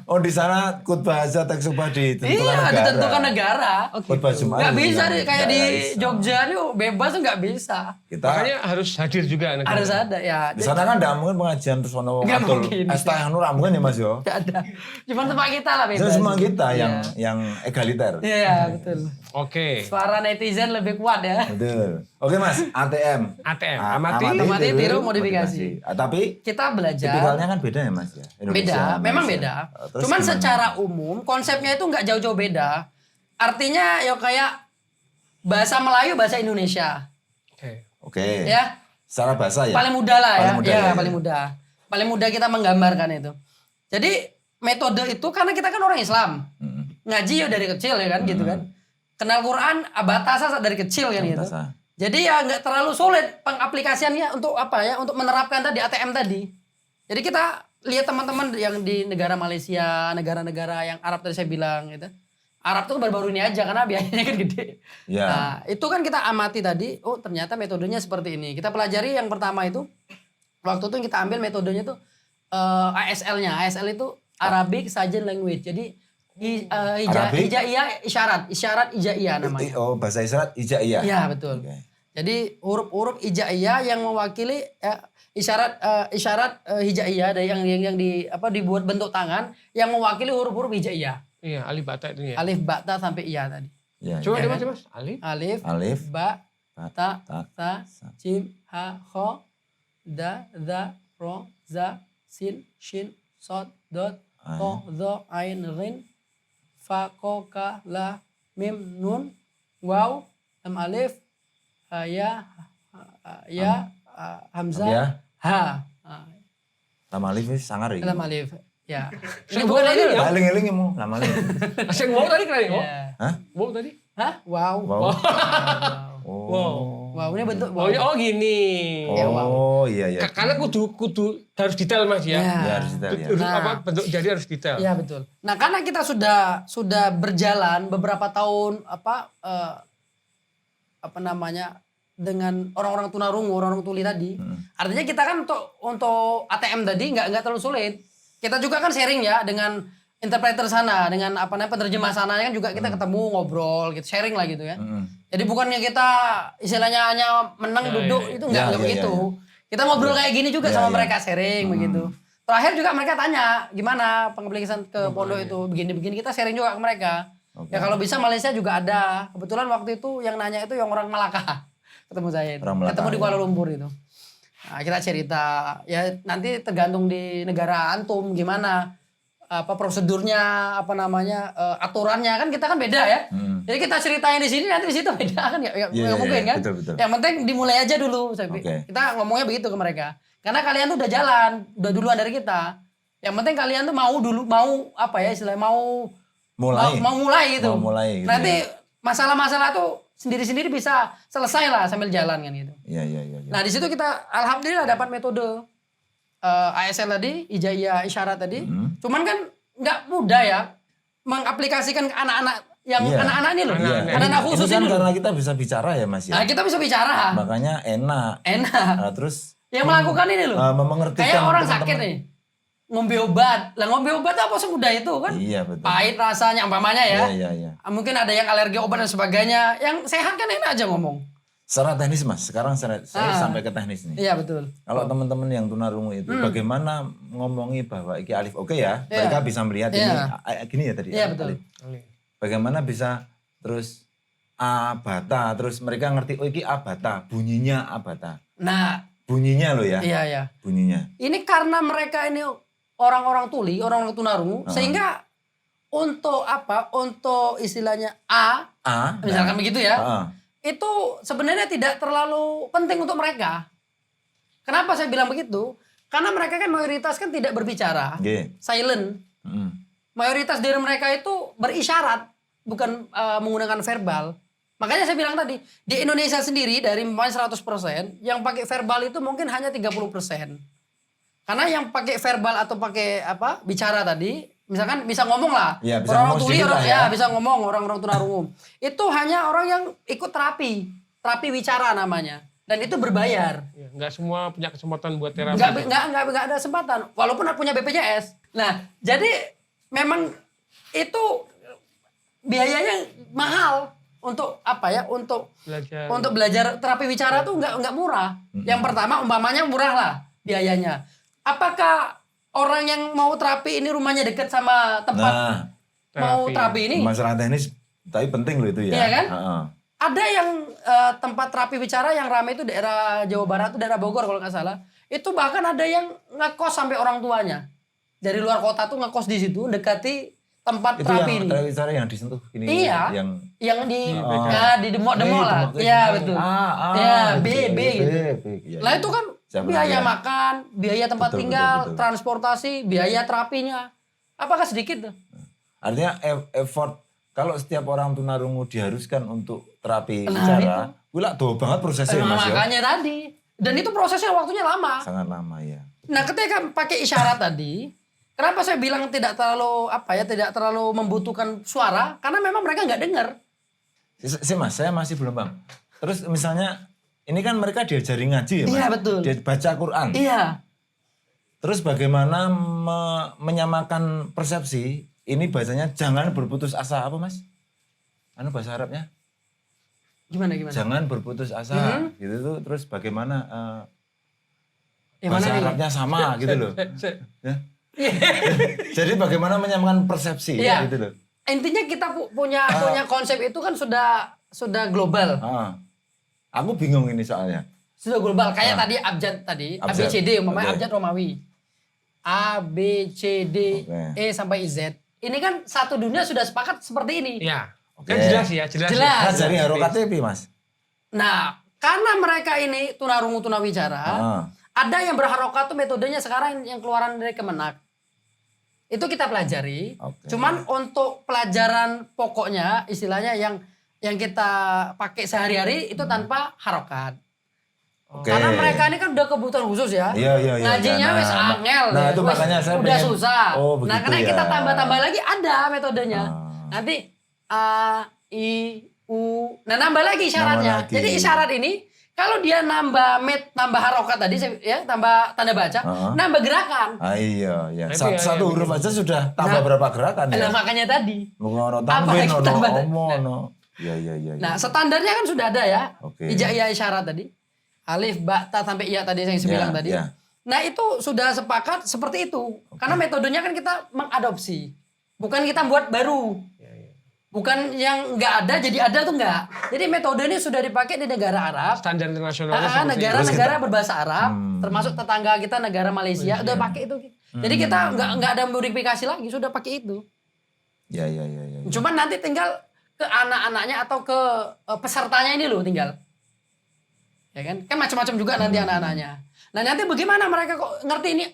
Oh, di sana khutbah aja teks subah ditentukan Iya, negara. ditentukan negara. Khutbah Jumat. Nggak bisa ditentukan deh, kayak di negara, bisa. Jogja tuh bebas tuh nggak bisa. Kita Makanya harus hadir juga negara. Harus ada ya. di sana kan enggak mungkin pengajian terus ono Nggak ngatur. mungkin. Esta yang nur mungkin ya Mas yo. Nggak ada. Cuman tempat kita lah bebas. Jadi semua kita Iya. yang egaliter. Iya, betul. Oke. Suara netizen lebih kuat ya. Betul. Oke Mas, ATM. ATM. A- Amati, tiru, modifikasi. Tapi Kita belajar. tipikalnya kan beda ya Mas ya. Indonesia, Beda, memang Malaysia. beda. Terus Cuman gimana? secara umum konsepnya itu nggak jauh-jauh beda. Artinya ya kayak bahasa Melayu, bahasa Indonesia. Oke. Oke. Ya, Secara bahasa ya. paling mudah lah ya. Paling mudah Ya, ya. paling mudah. Paling mudah kita menggambarkan itu. Jadi metode itu karena kita kan orang Islam. Ngaji ya dari kecil ya kan gitu kan. Kenal Quran abatasa dari kecil kan gitu. Abatasa. Jadi ya nggak terlalu sulit pengaplikasiannya untuk apa ya, untuk menerapkan tadi ATM tadi. Jadi kita lihat teman-teman yang di negara Malaysia, negara-negara yang Arab tadi saya bilang gitu. Arab tuh baru-baru ini aja karena biayanya kan gede. Ya. Nah, itu kan kita amati tadi, oh ternyata metodenya seperti ini. Kita pelajari yang pertama itu, waktu itu kita ambil metodenya tuh ASL-nya. ASL itu Arabic Sign Language. Jadi Arabic? hijaiyah isyarat hijaiyah namanya. Oh, bahasa isyarat hijaiyah. Iya, betul. Oke. Jadi huruf-huruf hijaiyah yang mewakili isyarat hijaiyah dari yang dibuat bentuk tangan yang mewakili huruf-huruf hijaiyah. Iya, alif bata itu ya. Alif, ba, ta sampai iya tadi. Ya, Coba ya. deh Mas, Alif. Alif, ba, ta, ta, ta, jim, ha, kho, da, ro, za, sin, shin, sod, dot, ko, dho, ain, rin, fa, ko, ka, la, mim, nun, waw, lam alif, ya, hamzah, Ya. ha. Tam alif wis sangar iki. Lam alif. Ya. Sing Ini bukan mau ini tadi loh. Paling eling mu lama lagi. Sing mau tadi keren kok. Ya. Hah? Mau tadi. Hah? Wow. Wow. Wow. Wow, ini bentuk Oh, oh gini. Oh iya iya. Karena kudu harus detail Mas ya. Ya. Ya harus detail ya. Harus Nah. apa bentuk jadi harus detail. Iya betul. Nah karena kita sudah berjalan beberapa tahun apa namanya dengan orang-orang tunarungu, orang-orang tuli tadi. Artinya kita kan untuk ATM tadi nggak terlalu sulit. Kita juga kan sharing ya dengan interpreter sana, dengan apa namanya penerjemah sana kan juga kita ketemu ngobrol gitu, sharing lah gitu ya. Jadi bukannya kita istilahnya hanya menang duduk itu nggak begitu. Kita ngobrol kayak gini juga sama mereka sharing begitu. Terakhir juga mereka tanya gimana pengaplikasian ke pondok itu begini-begini kita sharing juga ke mereka. Ya kalau bisa Malaysia juga ada. Kebetulan waktu itu yang nanya itu yang orang Malaka ketemu saya itu. Ketemu di Kuala Lumpur itu. Nah, kita cerita ya nanti tergantung di negara antum gimana apa prosedurnya apa namanya aturannya kan kita kan beda ya. Jadi kita ceritain di sini nanti di situ beda kan ya mungkin kan. Betul. Yang penting dimulai aja dulu. Kita ngomongnya begitu ke mereka. Karena kalian tuh udah jalan, udah duluan dari kita. Yang penting kalian tuh mau apa ya istilahnya mau mulai gitu. Nanti masalah-masalah tuh sendiri-sendiri bisa selesai lah sambil jalan kan gitu. Iya. Nah di situ kita alhamdulillah dapat metode ASL tadi, Hijaiyah Isyarat tadi. Cuman kan nggak mudah ya mengaplikasikan ke anak-anak yang anak-anak ini loh. Anak-anak khusus ini kan ini loh. karena kita bisa bicara ya Mas ya. Nah kita bisa bicara. Makanya enak. Nah, Terus yang melakukan ini loh. mengertikan Kayak orang teman-teman. sakit nih. Ngombe obat. Lah ngombe obat apa semudah itu kan? Iya betul. Pahit rasanya umpamanya ya. Iya. Mungkin ada yang alergi obat dan sebagainya. Yang sehat kan enak aja ngomong. Secara teknis Mas, sekarang saya sampai ke teknis nih. Iya betul. Kalau teman-teman yang tunarungu itu bagaimana ngomongi bahwa iki alif oke ya, mereka bisa melihat ini gini ya tadi. Iya betul. Alif. Bagaimana bisa terus a bata, terus mereka ngerti oh iki a bata, bunyinya a bata. Nah, bunyinya loh ya. Iya. Bunyinya. Ini karena mereka ini orang-orang tuli, orang-orang tunarungu sehingga untuk apa? Untuk istilahnya misalkan begitu ya. Itu sebenarnya tidak terlalu penting untuk mereka. Kenapa saya bilang begitu? Karena mereka kan mayoritas kan tidak berbicara, silent. Mayoritas dari mereka itu berisyarat, bukan menggunakan verbal. Makanya saya bilang tadi, di Indonesia sendiri dari 100%, yang pakai verbal itu mungkin hanya 30%. Karena yang pakai verbal atau pakai bicara tadi, misalkan bisa ngomong lah. Ya, bisa orang tuli bisa ngomong orang-orang tunarungu. Itu hanya orang yang ikut terapi wicara namanya. Dan itu berbayar. Ya, nggak semua punya kesempatan buat terapi. Nggak ada kesempatan. Walaupun punya BPJS. Nah, jadi memang itu biayanya mahal untuk untuk belajar terapi wicara tuh nggak murah. Yang pertama umpamanya murah lah biayanya. Apakah orang yang mau terapi ini rumahnya dekat sama tempat mau terapi ini? Masalah teknis tapi penting loh itu ya. Iya kan? Ada yang tempat terapi bicara yang ramai itu daerah Jawa Barat, itu daerah Bogor kalau nggak salah. Itu bahkan ada yang ngekos sampai orang tuanya. Dari luar kota tuh ngekos di situ, dekati tempat itu terapi yang ini. terapi bicara yang disentuh ini. Iya. Yang di demo-demo lah. Demo. Iya betul. B gitu. Ya, Lah itu kan biaya makan, biaya tempat tinggal, transportasi, biaya terapinya. Apakah sedikit tuh? Artinya effort kalau setiap orang tunarungu diharuskan untuk terapi bicara, gila tuh banget prosesnya Mas ya. Makanya tadi. Dan itu prosesnya waktunya lama. Sangat lama ya. Nah, ketika pakai isyarat tadi, kenapa saya bilang tidak terlalu membutuhkan suara? Karena memang mereka nggak dengar. Mas, saya masih belum paham. Terus misalnya ini kan mereka diajari ngaji ya Mas? Iya betul. Dia baca Quran. Iya. Terus bagaimana menyamakan persepsi? Ini bacanya jangan berputus asa apa Mas? Bahasa Arabnya? Gimana? Jangan berputus asa. Gitu tuh. Terus bagaimana bahasa nih? Arabnya sama gitu loh. Ya? Jadi bagaimana menyamakan persepsi gitu loh. Intinya kita punya konsep itu kan sudah global. Aku bingung ini soalnya. Sudah global kayak tadi abjad ABCD umpamanya abjad Romawi. A B C D E sampai Z. Ini kan satu dunia sudah sepakat seperti ini. Iya. Kan jelas ya, jelas. Dari harokatnya Mas. Nah, karena mereka ini tunarungu tunawicara, ada yang berharokat tuh metodenya sekarang yang keluaran dari Kemenak. Itu kita pelajari. Oke. Cuman untuk pelajaran pokoknya istilahnya yang kita pakai sehari-hari itu tanpa harokat. Oke. Karena mereka ini kan udah kebutuhan khusus ya. Iya. Ngajinya Nah, wis angel. Nah, ya. itu Wis makanya saya udah pengen- susah. Oh, begitu Nah, karena ya. kita tambah-tambah lagi ada metodenya. Ah. Nanti A, I, U. Nah, nambah lagi syaratnya. Nambah lagi. Jadi isyarat ini kalau dia nambah harokat tadi ya, tambah tanda baca, nambah gerakan. Iya. Itu ya, Satu yang huruf aja sudah tambah berapa gerakan Nah, ya? makanya tadi. Ono Apalagi tanwin, ono tambah. omo, ono. Iya. Nah, standarnya kan sudah ada ya. Oke. Hijaiyah isyarat tadi. Alif, ba, ta sampai iya tadi yang saya bilang tadi. Ya. Nah, itu sudah sepakat seperti itu. Karena metodenya kan kita mengadopsi. Bukan kita buat baru. Bukan yang nggak ada jadi ada tuh nggak. Jadi metode ini sudah dipakai di negara Arab. Standar internasionalnya seperti itu. Negara-negara berbahasa Arab, termasuk tetangga kita negara Malaysia, udah pakai itu. Jadi kita nggak ada modifikasi lagi, sudah pakai itu. Ya. Cuman nanti tinggal ke anak-anaknya atau ke pesertanya ini loh tinggal. Ya kan? Kan macam-macam juga nanti anak-anaknya. Nah, nanti bagaimana mereka kok ngerti ini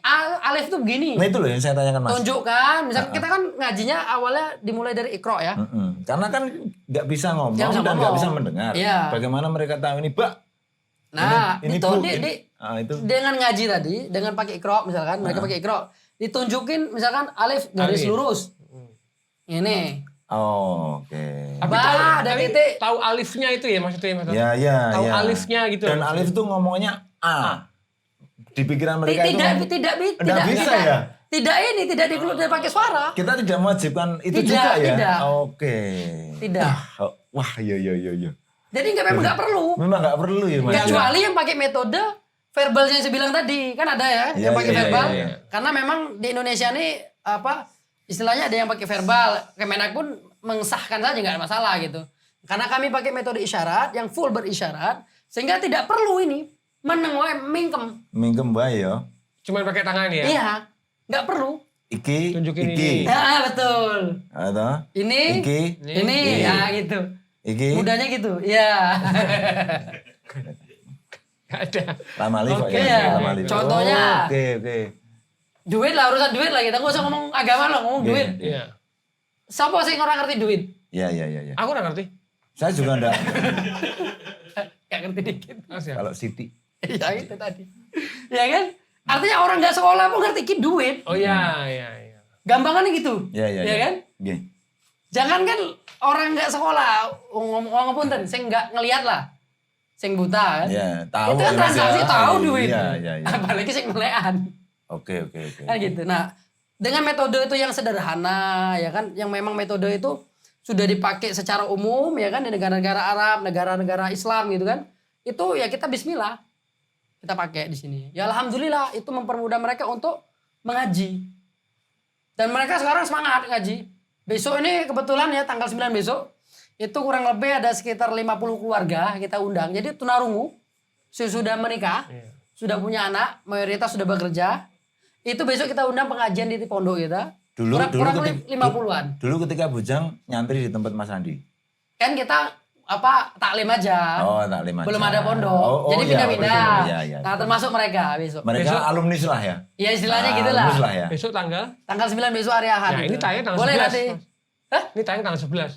alif itu begini? Nah itu loh yang saya tanyakan Mas. Tunjukkan, misalnya kita kan ngajinya awalnya dimulai dari Iqra ya. Karena kan nggak bisa ngomong Nggak bisa dan nggak ngomong. bisa mendengar. Iya. Bagaimana mereka tahu ini, Pak? Nah, ini itu Bu, itu. dengan ngaji tadi, dengan pakai Iqra misalkan, mereka pakai Iqra, ditunjukin misalkan alif garis Alif. lurus. Ini. Oh, oke. Tapi Bah, ada titik. tahu alifnya itu ya maksudnya Mas. Ya. Tahu alifnya gitu. Dan alif itu ngomongnya A. Di pikiran mereka itu Tidak bisa ya? Tidak dikeluarkan pakai suara. kita tidak mewajibkan itu Tidak, juga ya? tidak. Oke. Tidak. Oh, wah, iya. Jadi memang nggak perlu. Memang nggak perlu ya, Mas. Kecuali yang pakai metode verbalnya yang saya bilang tadi. Kan ada ya Iya, yang pakai iya, verbal. iya. Karena memang di Indonesia ini istilahnya ada yang pakai verbal. Kemenak pun mengesahkan saja nggak ada masalah gitu. Karena kami pakai metode isyarat yang full berisyarat. Sehingga tidak perlu ini mingkem. Mingkem bae ya. Cuman pakai tangan ya. Iya. Nggak perlu. Iki, Tunjukin iki. ini. Ya betul. Atau Ini. iki, Ini. Ya gitu. iki. Mudahnya gitu. Ya. Gak ada. Lama li kok Oke, ya. ya. Lama li. Contohnya. Oh, Oke. Duit lah, urusan duit lah. Kita nggak usah ngomong agama lah, ngomong duit. Iya. Siapa sih orang ngerti duit? Iya. Aku udah ngerti. Saya juga enggak. Gak ngerti dikit. Siap. Kalau Siti. Ya itu tadi. Ya kan? Artinya orang nggak sekolah pun ngerti ki duit. Oh iya. Gampangannya gitu. Iya. Ya kan? Oke. Jangan kan orang nggak sekolah ngomong punten, saya nggak ngelihat lah. Sing buta kan. Ya, tahu. Itu kan ya, Mas, transaksi ya. tahu duit. Iya. Apalagi sing melekan. Oke. Kan gitu. Nah, dengan metode itu yang sederhana ya kan, yang memang metode itu sudah dipakai secara umum ya kan di negara-negara Arab, negara-negara Islam gitu kan. Itu ya kita bismillah. Kita pakai di sini. Ya alhamdulillah itu mempermudah mereka untuk mengaji. Dan mereka sekarang semangat ngaji. Besok ini kebetulan ya tanggal 9 besok itu kurang lebih ada sekitar 50 keluarga kita undang. Jadi tunarungu sudah menikah, sudah punya anak, mayoritas sudah bekerja. Itu besok kita undang pengajian di pondok kita. Kurang lebih 50-an. Dulu ketika Bujang nyantri di tempat Mas Andi. Kan kita taklim aja. Oh, taklim aja. Belum ada pondok. Jadi iya, pindah-pindah. iya. Nah, termasuk mereka besok. Mereka alumni lah ya. Ya istilahnya gitulah. Alumni lah ya. Besok tanggal? Tanggal 9 besok hari Ahad. Ya ini gitu. tayang tanggal Boleh 11. nanti. Mas. Hah? Ini tayang tanggal 11.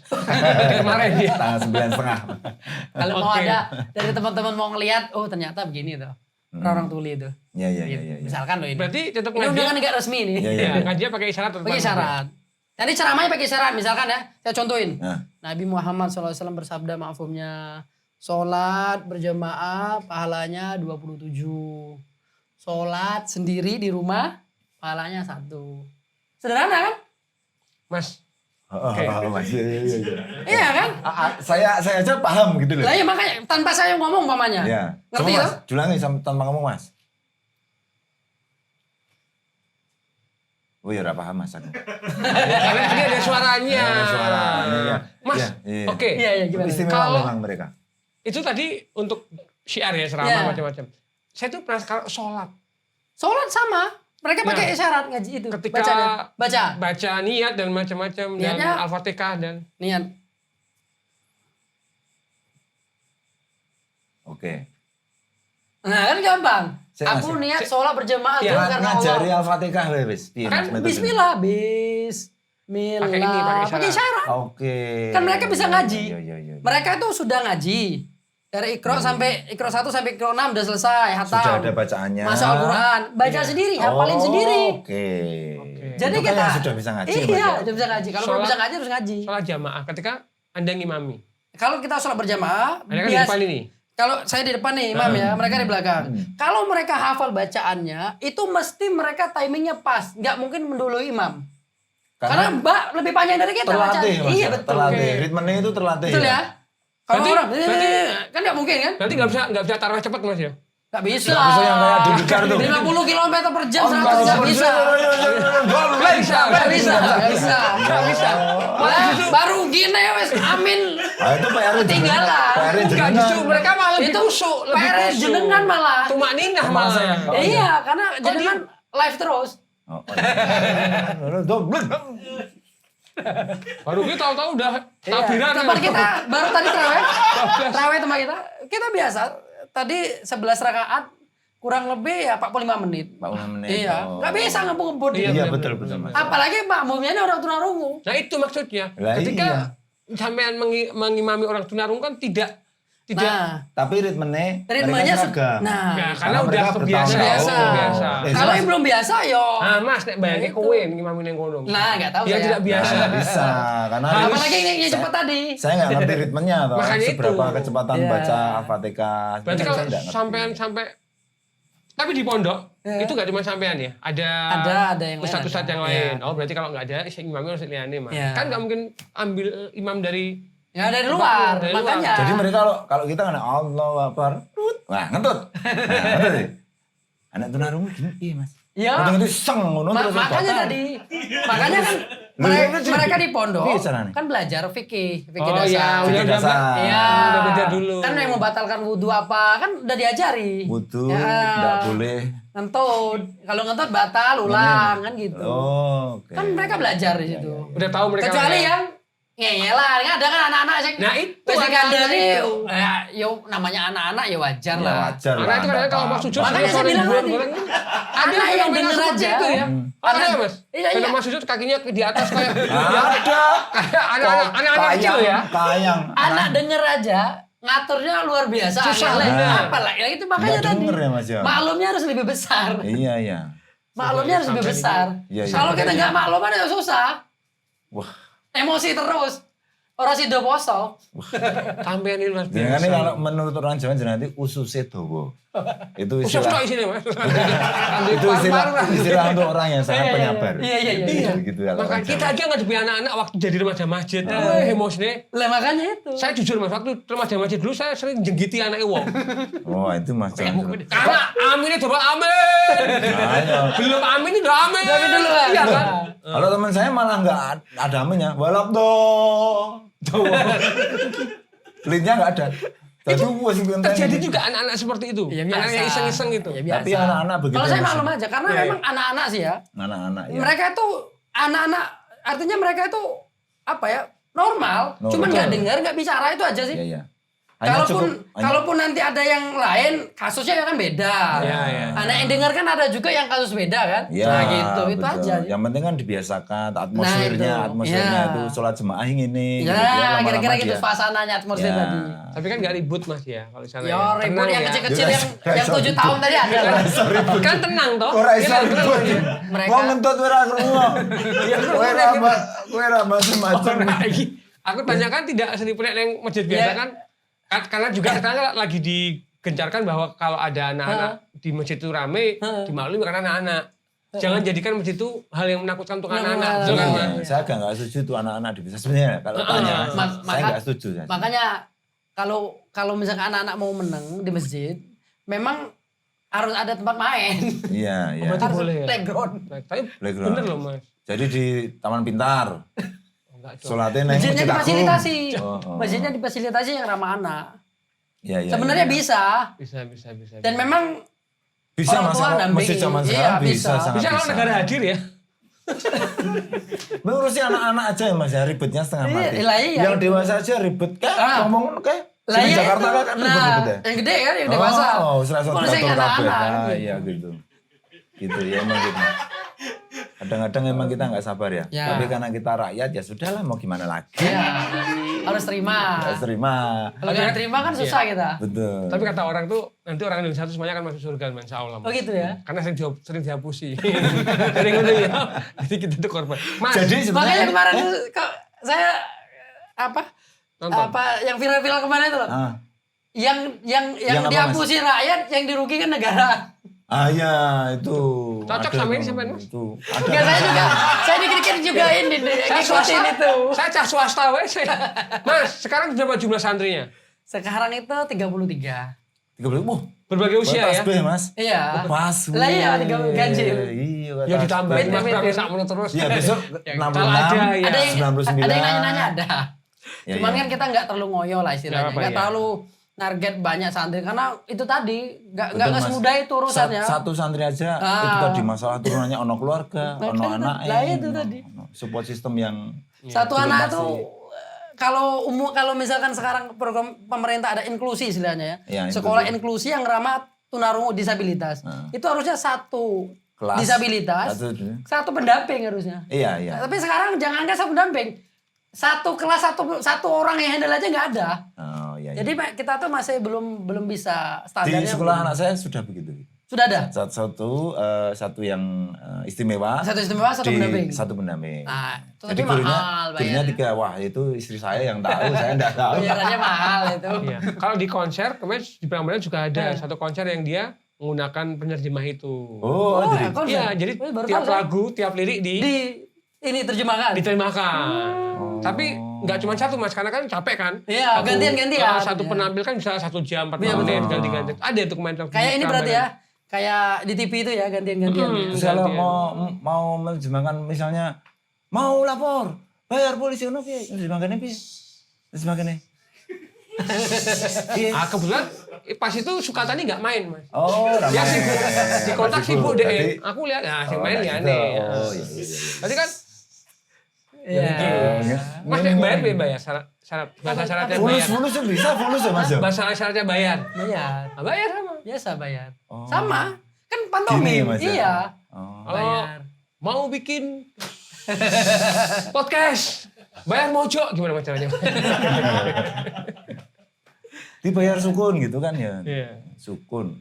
Dari kemarin ya. Tanggal 9.30. Kalau mau Oke. ada dari teman-teman mau ngelihat, oh ternyata begini tuh. Orang tuli itu. Iya. Misalkan loh ini. Berarti tetap Ini ngaji. undangan nggak resmi nih. Iya. Ya, ngajinya pakai isyarat tetap. Pakai syarat. Nanti ceramahnya pakai syarat. Misalkan ya, saya contohin. Nah, Nabi Muhammad SAW bersabda ma'fumnya. Sholat berjamaah pahalanya 27. Sholat sendiri di rumah pahalanya 1. Sederhana kan? Mas. Mas, iya. Iya kan? Saya aja paham gitu loh. Lah ya makanya tanpa saya ngomong mamanya. Iya. Ngerti Coba ya? Mas, ulangi tanpa kamu Mas. Oh ya, ora paham Mas aku. Karena tadi ada suaranya. Ada suaranya, ya. Mas, Iya. oke. Iya gimana? Istimewa Kalau- memang mereka. Itu tadi untuk syiar ya, ceramah Iya. macam-macam. Saya tuh pernah kalau sholat. Sholat sama. Mereka pakai Nah, isyarat ngaji itu. ketika Baca. Baca niat dan macam-macam dan Niatnya- Al-Fatihah dan Niat. Oke. Nah kan gampang. Aku niat sholat berjamaah Ya, dulu karena ngajari Allah. Al-Fatihah wis. Piye Kan Mas metode? Bismillah, Bismillah. Pakai isyarat. Oke. Kan mereka bisa ngaji. Iya. Mereka itu sudah ngaji. Dari Iqra sampai Iqra 1 sampai Iqra 6 udah selesai, hatam. Sudah ada bacaannya. Masuk Al-Quran, baca sendiri, hafalin sendiri. Oke. Jadi Itu kan kita yang sudah bisa ngaji. Iya, Mas, ya? sudah bisa ngaji. Kalau belum bisa ngaji harus ngaji. Sholat jamaah ketika Anda ngimami. Kalau kita sholat berjamaah, Anda kan di depan ini. kalau saya di depan nih imam ya, mereka di belakang. Kalau mereka hafal bacaannya, itu mesti mereka timingnya pas, nggak mungkin mendului imam. Karena Mbak lebih panjang dari kita terlatih, bacaan. Mas. Iya betul. Terlatih. Ritmenya itu terlatih. Betul ya. Kalau Berarti- orang berarti- kan nggak mungkin kan? Berarti nggak bisa tarawih cepat Mas ya? Nggak bisa. Nggak bisa yang kayak di Blitar tuh. 50 km per jam, 100 Nggak nggak bisa. Nggak bisa. Nggak bisa, nggak bisa. Nggak bisa. Lah, baru gini wes amin. Ah, itu PR Ketinggalan. PR Enggak, justru mereka malah lebih Itu kusuk, lebih PR kusuk. jenengan malah. Tumak ninah malah. Iya, karena jenengan live terus. Baru kita tahu udah Iya. takbiran. Tempat kita baru tadi terawih tempat kita biasa tadi 11 rakaat kurang lebih ya 45 menit. 45 menit. Iya, Oh. nggak bisa ngebut-ngebut. Iya, betul Mas. Apalagi makmumnya ini orang tunarungu. Nah itu maksudnya. Lah, Ketika iya. sampean mengimami orang tunarungu kan tidak Nah, Tapi ritmenya ritmenya mereka seragam. nah, ya, karena udah mereka kebiasa. bertahun-tahun. Biasa. kalau yang belum biasa yo. Nah Mas, nek bayangin kowe ngimami neng kono. Nah, nggak tahu Dia saya. tidak biasa. Nggak bisa karena Apalagi yang cepat tadi. saya nggak ngerti ritmenya atau Makanya seberapa itu. kecepatan Iya. baca Al-Fatihah. Berarti Saya kalau nggak ngerti. sampean sampai tapi di pondok itu nggak cuma sampean ya, Ada yang lain, ustadz-ustadz ada. yang lain. Iya. Oh berarti kalau nggak ada, saya imamnya harus liane mas. Iya. Kan nggak mungkin ambil imam dari Ya dari luar, Dari luar. makanya. Jadi mereka kalau kita kan Allahu Akbar, wah ngentut. Nah, ngentut sih. Anak tunarungu gini, iya Mas. Ya. Itu seng ngono terus Makanya batal. tadi, makanya kan Loh, mereka di pondok Iya, caranya. kan belajar fikih Oh dasar. iya, Fikih udah dasar. Iya. udah belajar dulu. Kan yang membatalkan wudhu apa kan udah diajari. Wudu Ya. enggak boleh. Ngentut, kalau ngentut batal ulang kan gitu. Oh, oke. Kan mereka belajar di situ. Udah tahu mereka. Kecuali yang ngeyelan, kan ada kan anak-anak yang Nah, itu basic anak-anak dari itu. ya namanya anak-anak ya wajar Ya, lah. wajar lah. Anak itu kadang kalau mau sujud Makanya saya bilang tadi, anak yang denger aja. itu ya. Ada Anak- mas. Iya, Kalau iya. mau sujud kakinya di atas kayak Ada. kayak anak-anak kecil ya. Kayang. Anak denger aja ngaturnya luar biasa. Susah, Aneh. bener. Apalah ya itu makanya Nggak tadi. denger ya, Mas, ya? Maklumnya harus lebih besar. Iya, iya. Maklumnya harus lebih besar. Iya, iya. Kalau kita nggak maklum kan ya susah. Wah, Emosi terus. Orang sido poso. Sampean ini luar jangan biasa. kalau menurut orang Jawa nanti ususnya dowo. Itu Usus istilah. tok isine mas. Itu istilah untuk orang yang sangat penyabar. Iya. Gitu kalau Maka orang kita Jawa. aja ngadepi anak-anak waktu jadi remaja masjid. Emosinya. Lah makanya itu. Saya jujur mas, waktu remaja masjid dulu saya sering jenggiti anaknya wong. Oh, itu Mas jangan. Karena aminnya coba amin. Ayo. Belum amin udah amin. Tapi dulu kan. Iya kan? Kalau teman saya malah nggak ada aminnya. Walak dong. Leadnya nggak ada. Jadi wes Terjadi juga anak-anak seperti itu. Ya, biasa. Anak yang iseng-iseng itu. Ya, biasa. Tapi anak-anak begitu. Kalau saya Mas. maklum aja karena Iya, memang anak-anak sih ya. Anak-anak ya. Mereka itu anak-anak artinya mereka itu apa ya? Normal. Normal. Cuman nggak dengar, nggak bicara itu aja sih. Iya, iya. Hanya Kalaupun nanti ada yang lain kasusnya kan beda. Iya, iya. Anak yang dengar kan ada juga yang kasus beda kan. Ya, Nah gitu, itu betul. aja. Yang penting kan dibiasakan atmosfernya, Nah, itu. atmosfernya Ya. itu sholat jemaah ini. Ya, lama-lama kira-kira dia- gitu suasananya atmosfer Ya. tadi. Tapi kan nggak ribut mas ya kalau di sana. Ya, ya. ribut Tenang yang ya. kecil-kecil Ya, yang 7 tahun tadi ada lah. Kan tenang toh. Ora iso Iya, tenang, ribut. ya. Mereka- Wong ngentut ora krungu. Kowe ra macam-macam. Aku tanyakan tidak senipunya yang masjid biasa Iya. kan. Karena juga sekarang lagi digencarkan bahwa kalau ada anak-anak di masjid itu rame, dimaklumi karena anak-anak. Jangan jadikan masjid itu hal yang menakutkan untuk anak-anak. Betul kan, Iya, Mas? saya agak nggak setuju tuh anak-anak dipisah sebenarnya. Kalau tanya, saya nggak setuju. Makanya kalau misalkan anak-anak mau menang di masjid, memang harus ada tempat main. Iya, iya. Berarti Harus boleh ya? playground. Nah, tapi Playground. bener loh mas. Jadi di Taman Pintar, Enggak, Cok. sholatnya neng Masjidnya Masjid Agung. difasilitasi. Oh. Masjidnya difasilitasi yang ramah anak. Iya, iya. Sebenarnya iya. bisa. Bisa. Dan memang Bisa orang mas, tua kalau dampingi. masjid zaman Iya, sekarang bisa, bisa. sangat Bisa kalau negara hadir ya. Mengurusi anak-anak aja ya mas ya, ribetnya setengah Iya, mati. iya. Yang dewasa aja ribet kan, Ah. ngomong kayak Lah Di iya Jakarta itu. kan Nah, ribet-ribet ya? yang gede kan, yang dewasa. Oh, serasa Kalau saya teratur kabeh. anak-anak. Ah, iya gitu. Gitu ya emang gitu. Kadang-kadang emang kita nggak sabar ya. Ya. Tapi karena kita rakyat ya sudahlah mau gimana lagi. Iya, harus terima. Harus terima. Kalau nggak terima kan susah kita. Betul. Tapi kata orang tuh nanti orang Indonesia itu semuanya akan masuk surga, insya Allah. Oh gitu ya. Karena sering dihapusi. Jadi ngono ya. Jadi kita tuh korban. Mas, Jadi Makanya sebenarnya kemarin kok saya Nonton. yang viral-viral kemarin itu loh. ah, Yang Yang apa, dihapusi rakyat, yang dirugikan negara. ya itu. Cocok ada sama ini dong, sampean, Mas? Itu. Ada. Enggak, saya dikit-dikit juga ini ngikutin itu. Saya cah swasta wes. Mas, sekarang berapa jumlah santrinya? Sekarang itu 33. 30. Wah, Berbagai usia pas ya? be, Mas. Iya. Pas. Lah iya, weh. 30 ganjil. Iya, Ya ditambah Beda, Mas beda. Bram sakmono terus. Ya besok Kalau ada 66. ya. Ada yang 99. ada yang nanya-nanya ada. Ya, Cuman ya. kan kita nggak terlalu ngoyo lah istilahnya. Ya, apa, Nggak ya. terlalu target banyak santri karena itu tadi nggak Betul, Mas. semudah itu urusannya. Satu santri aja itu tadi masalah turunannya ono keluarga, Nah, ono kan, anak, lah itu tadi. support system yang Satu belum anak pasti. tuh kalau misalkan sekarang program pemerintah ada inklusi istilahnya ya. Ya, Sekolah inklusi. inklusi yang ramah tunarungu disabilitas. Itu harusnya satu Kelas. disabilitas, satu pendamping harusnya. Iya, iya. Tapi sekarang jangan kan satu pendamping. Satu kelas satu orang yang handle aja nggak ada. Oh, iya, iya. Jadi kita tuh masih belum bisa Di standarnya. sekolah anak saya sudah begitu. Sudah ada. Satu yang istimewa. Satu istimewa, satu pendamping. Satu pendamping. Nah, itu Jadi tapi mahal gurunya bayarnya. 3. Wah, itu istri saya yang tahu, saya enggak tahu. Bayarannya mahal itu. Iya. Kalau di konser, kemarin di Prambanan juga ada satu konser yang dia menggunakan penerjemah itu. Oh, jadi ya, konser. Iya, jadi Oh, baru tiap tahu saya. lagu, tiap lirik Di ini terjemahkan. diterjemahkan. Tapi nggak cuma satu Mas, karena kan capek kan. Iya, gantian-gantian. Satu Iya. penampil kan bisa 1 jam, 40 Iya, menit, betul. ganti-ganti. Ada tuh kemarin. Kayak ini berarti ya. Kayak di TV itu ya gantian-gantian. Terus kalau mau menerjemahkan misalnya mau lapor, bayar polisi ono piye? Terjemahkannya piye? Terjemahkannya. Ah, kebetulan pas itu Sukatani nggak main Mas. Oh, Ya sih, di kontak sibuk deh. Berarti- Aku lihat, nah si Oh, main kayak ya gitu. aneh. Oh, iya, iya, iya. Berarti kan, Iya. Mas bayar bayar syarat bahasa syaratnya bayar. Fulus tuh bisa, fulus ya Mas. ya? Bahasa syaratnya bayar. Bayar. Ah, bayar sama. Biasa bayar. Oh. Sama. Kan Gini, pantomim. Mas, ya? Iya. Oh. Kalau Bayar. mau bikin podcast, bayar mojok gimana Mas caranya? Dibayar sukun gitu kan ya. Iya. Sukun.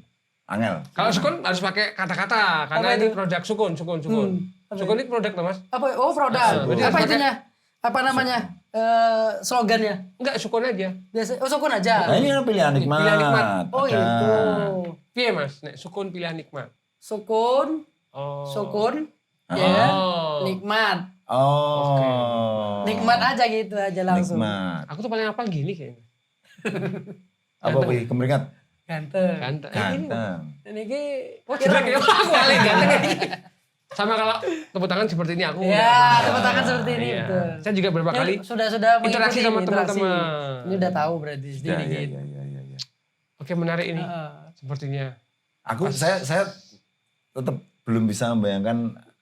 Angel. Kalau sukun harus pakai kata-kata karena Apa ini itu? produk sukun. Sukun ini produk loh Mas. Apa? Oh, produk. berarti Apa harus itunya? Apa namanya? Slogannya. Enggak, sukun aja. Biasa. Oh, sukun aja. Nah, ini kan pilihan nikmat. Pilihan nikmat. Oh, Ada. itu. Piye Mas? Nek sukun pilihan nikmat. Sukun, Oh. sukun, Ah. ya. Oh. Nikmat. Oh. Nikmat aja gitu aja langsung. Nikmat. Aku tuh paling hafal gini kayaknya. Apa wih? Kemeringat? Ganteng. Ganteng. Ganteng. Ini ki Wah, jelek ya. Aku paling ganteng ini. Sama kalau tepuk tangan seperti ini aku. ya, tepuk tangan seperti ini Iya. betul. Saya juga beberapa kali Sudah interaksi mengikuti sama interaksi. teman-teman. Ini udah tahu berarti Ya, sedikit. ya, ya, ya, ya, ya. Oke, menarik ini. Heeh. Sepertinya. Saya tetap belum bisa membayangkan.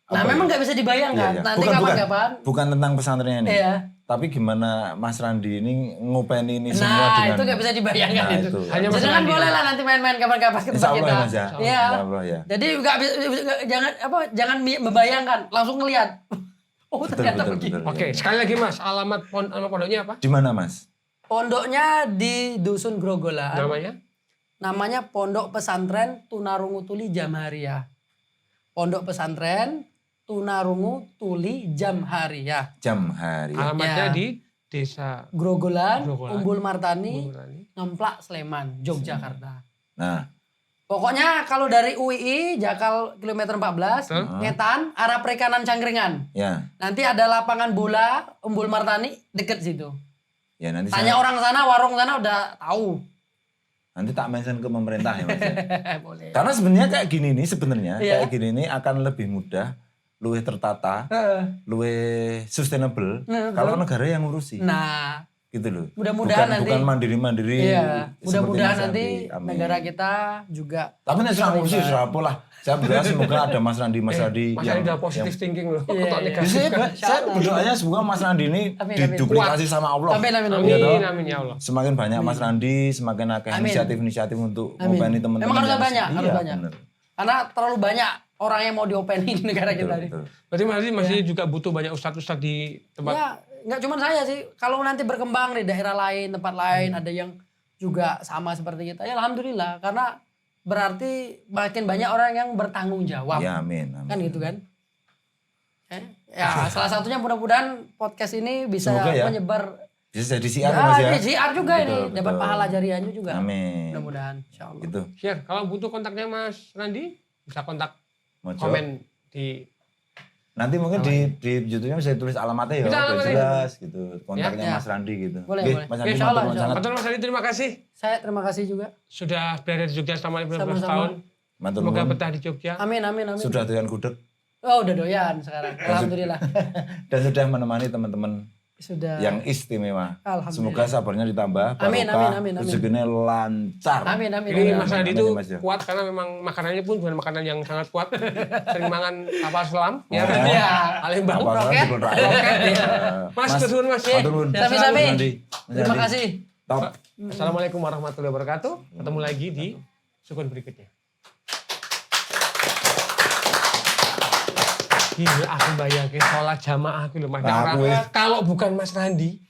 Nah, apa memang ya? nggak bisa dibayangkan. Iya, iya. Nanti kapan-kapan. Bukan tentang pesantrennya ini. Iya. Tapi gimana Mas Randi ini ngopeni ini semua Nah, dengan. itu nggak bisa dibayangkan Nah, itu. itu. Hanya Jadi Mas kan Randi. boleh lah nanti main-main kapan-kapan ke Insya tempat Allah kita. ya Mas ya. Iya. Insya Allah ya. Jadi jangan membayangkan, langsung ngelihat. Oh, ternyata begini. Oke, sekali lagi Mas, alamat pondoknya apa? Di mana Mas? Pondoknya di Dusun Grogolan. Namanya? Namanya Pondok Pesantren Tunarungu Tuli Jamhariyah. Pondok Pesantren Tunarungu Tuli Jamhariyah. Jam hari. Alamatnya Ya. di Desa Grogolan, Grogolan. Umbul Martani, Bumurani. Ngemplak, Sleman, Yogyakarta. Nah, Pokoknya kalau dari UII Jakal kilometer 14, Ngetan, arah Perikanan Cangkringan. ya. Nanti ada lapangan bola Umbul Martani deket situ. Ya nanti Tanya orang sana, warung sana udah tahu. nanti tak mention ke pemerintah ya Mas. ya. Boleh. Karena sebenarnya kayak gini nih sebenarnya Iya. kayak gini nih akan lebih mudah, luwih tertata, luwih sustainable kalau negara yang ngurusi. Nah, Gitu loh. mudah-mudahan nanti. Bukan mandiri-mandiri. iya, seperti mudah-mudahan Mas nanti Andi. Amin. negara kita juga Tapi nek ora ngurusi ora apa lah. Saya berdoa semoga ada Mas Randi Mas Randi udah positif thinking loh. Iya, Kok iya. negatif. Saya berdoanya semoga Mas Randi ini Amin, amin. diduplikasi sama Allah. Amin, amin, Amin, amin. amin ya Allah. Semakin banyak Mas Randi, semakin akeh Amin. inisiatif-inisiatif untuk Amin. ngopeni teman-teman. Memang harus yang- banyak, harus Iya, banyak. bener. Karena terlalu banyak orang yang mau diopeni di negara Betul, kita nih. betul. Berarti masih juga butuh banyak ustadz-ustadz di tempat. Ya, nggak cuma saya sih. Kalau nanti berkembang di daerah lain, tempat lain, ada yang juga sama seperti kita. Ya alhamdulillah, karena berarti makin banyak orang yang bertanggung jawab. Ya, amin, amin. Kan gitu kan. Ya, salah satunya mudah-mudahan podcast ini bisa Semoga ya. menyebar. Bisa jadi siar Mas ya. Ini JR juga Betul, ini, dapat betul. pahala jariahnya juga. Amin. Mudah-mudahan, insyaallah. Gitu. Share, kalau butuh kontaknya Mas Randi, bisa kontak Mojo. komen di. Nanti mungkin di YouTube-nya bisa tulis alamatnya ya, Bisa biar alamatnya. jelas gitu. Kontaknya Ya. Mas Randi gitu. Boleh, Oke, boleh. Mas Oke, Randi insyaallah, matur nuwun sangat. Betul Mas Randi, terima kasih. Saya terima kasih juga. Sudah berada di Jogja selama 15 Sama-sama. tahun. Matur Semoga nuwun. betah di Jogja. Amin, amin, amin. Sudah doyan gudeg Oh, udah doyan sekarang. Alhamdulillah. dan sudah menemani teman-teman Sudah. yang istimewa. Alhamdulillah. Semoga sabarnya ditambah, Amin, barokah, amin, amin, amin. rezekinya lancar. Amin, amin. Ini amin. Mas Randi Amin, itu Mas, ya. kuat karena memang makanannya pun bukan makanan yang sangat kuat. Sering makan kapal selam, ya Oh. kan? Iya. Palembang, Apa roket. roket. Mas, kesuwun Mas. matur nuwun. Sami-sami. Mas Randi. Terima kasih. Top. Assalamualaikum warahmatullahi wabarakatuh. Ketemu lagi di sukun berikutnya. Gila, aku bayangin sholat jamaah aku loh. Nah, aku Kalau bukan Mas Randi,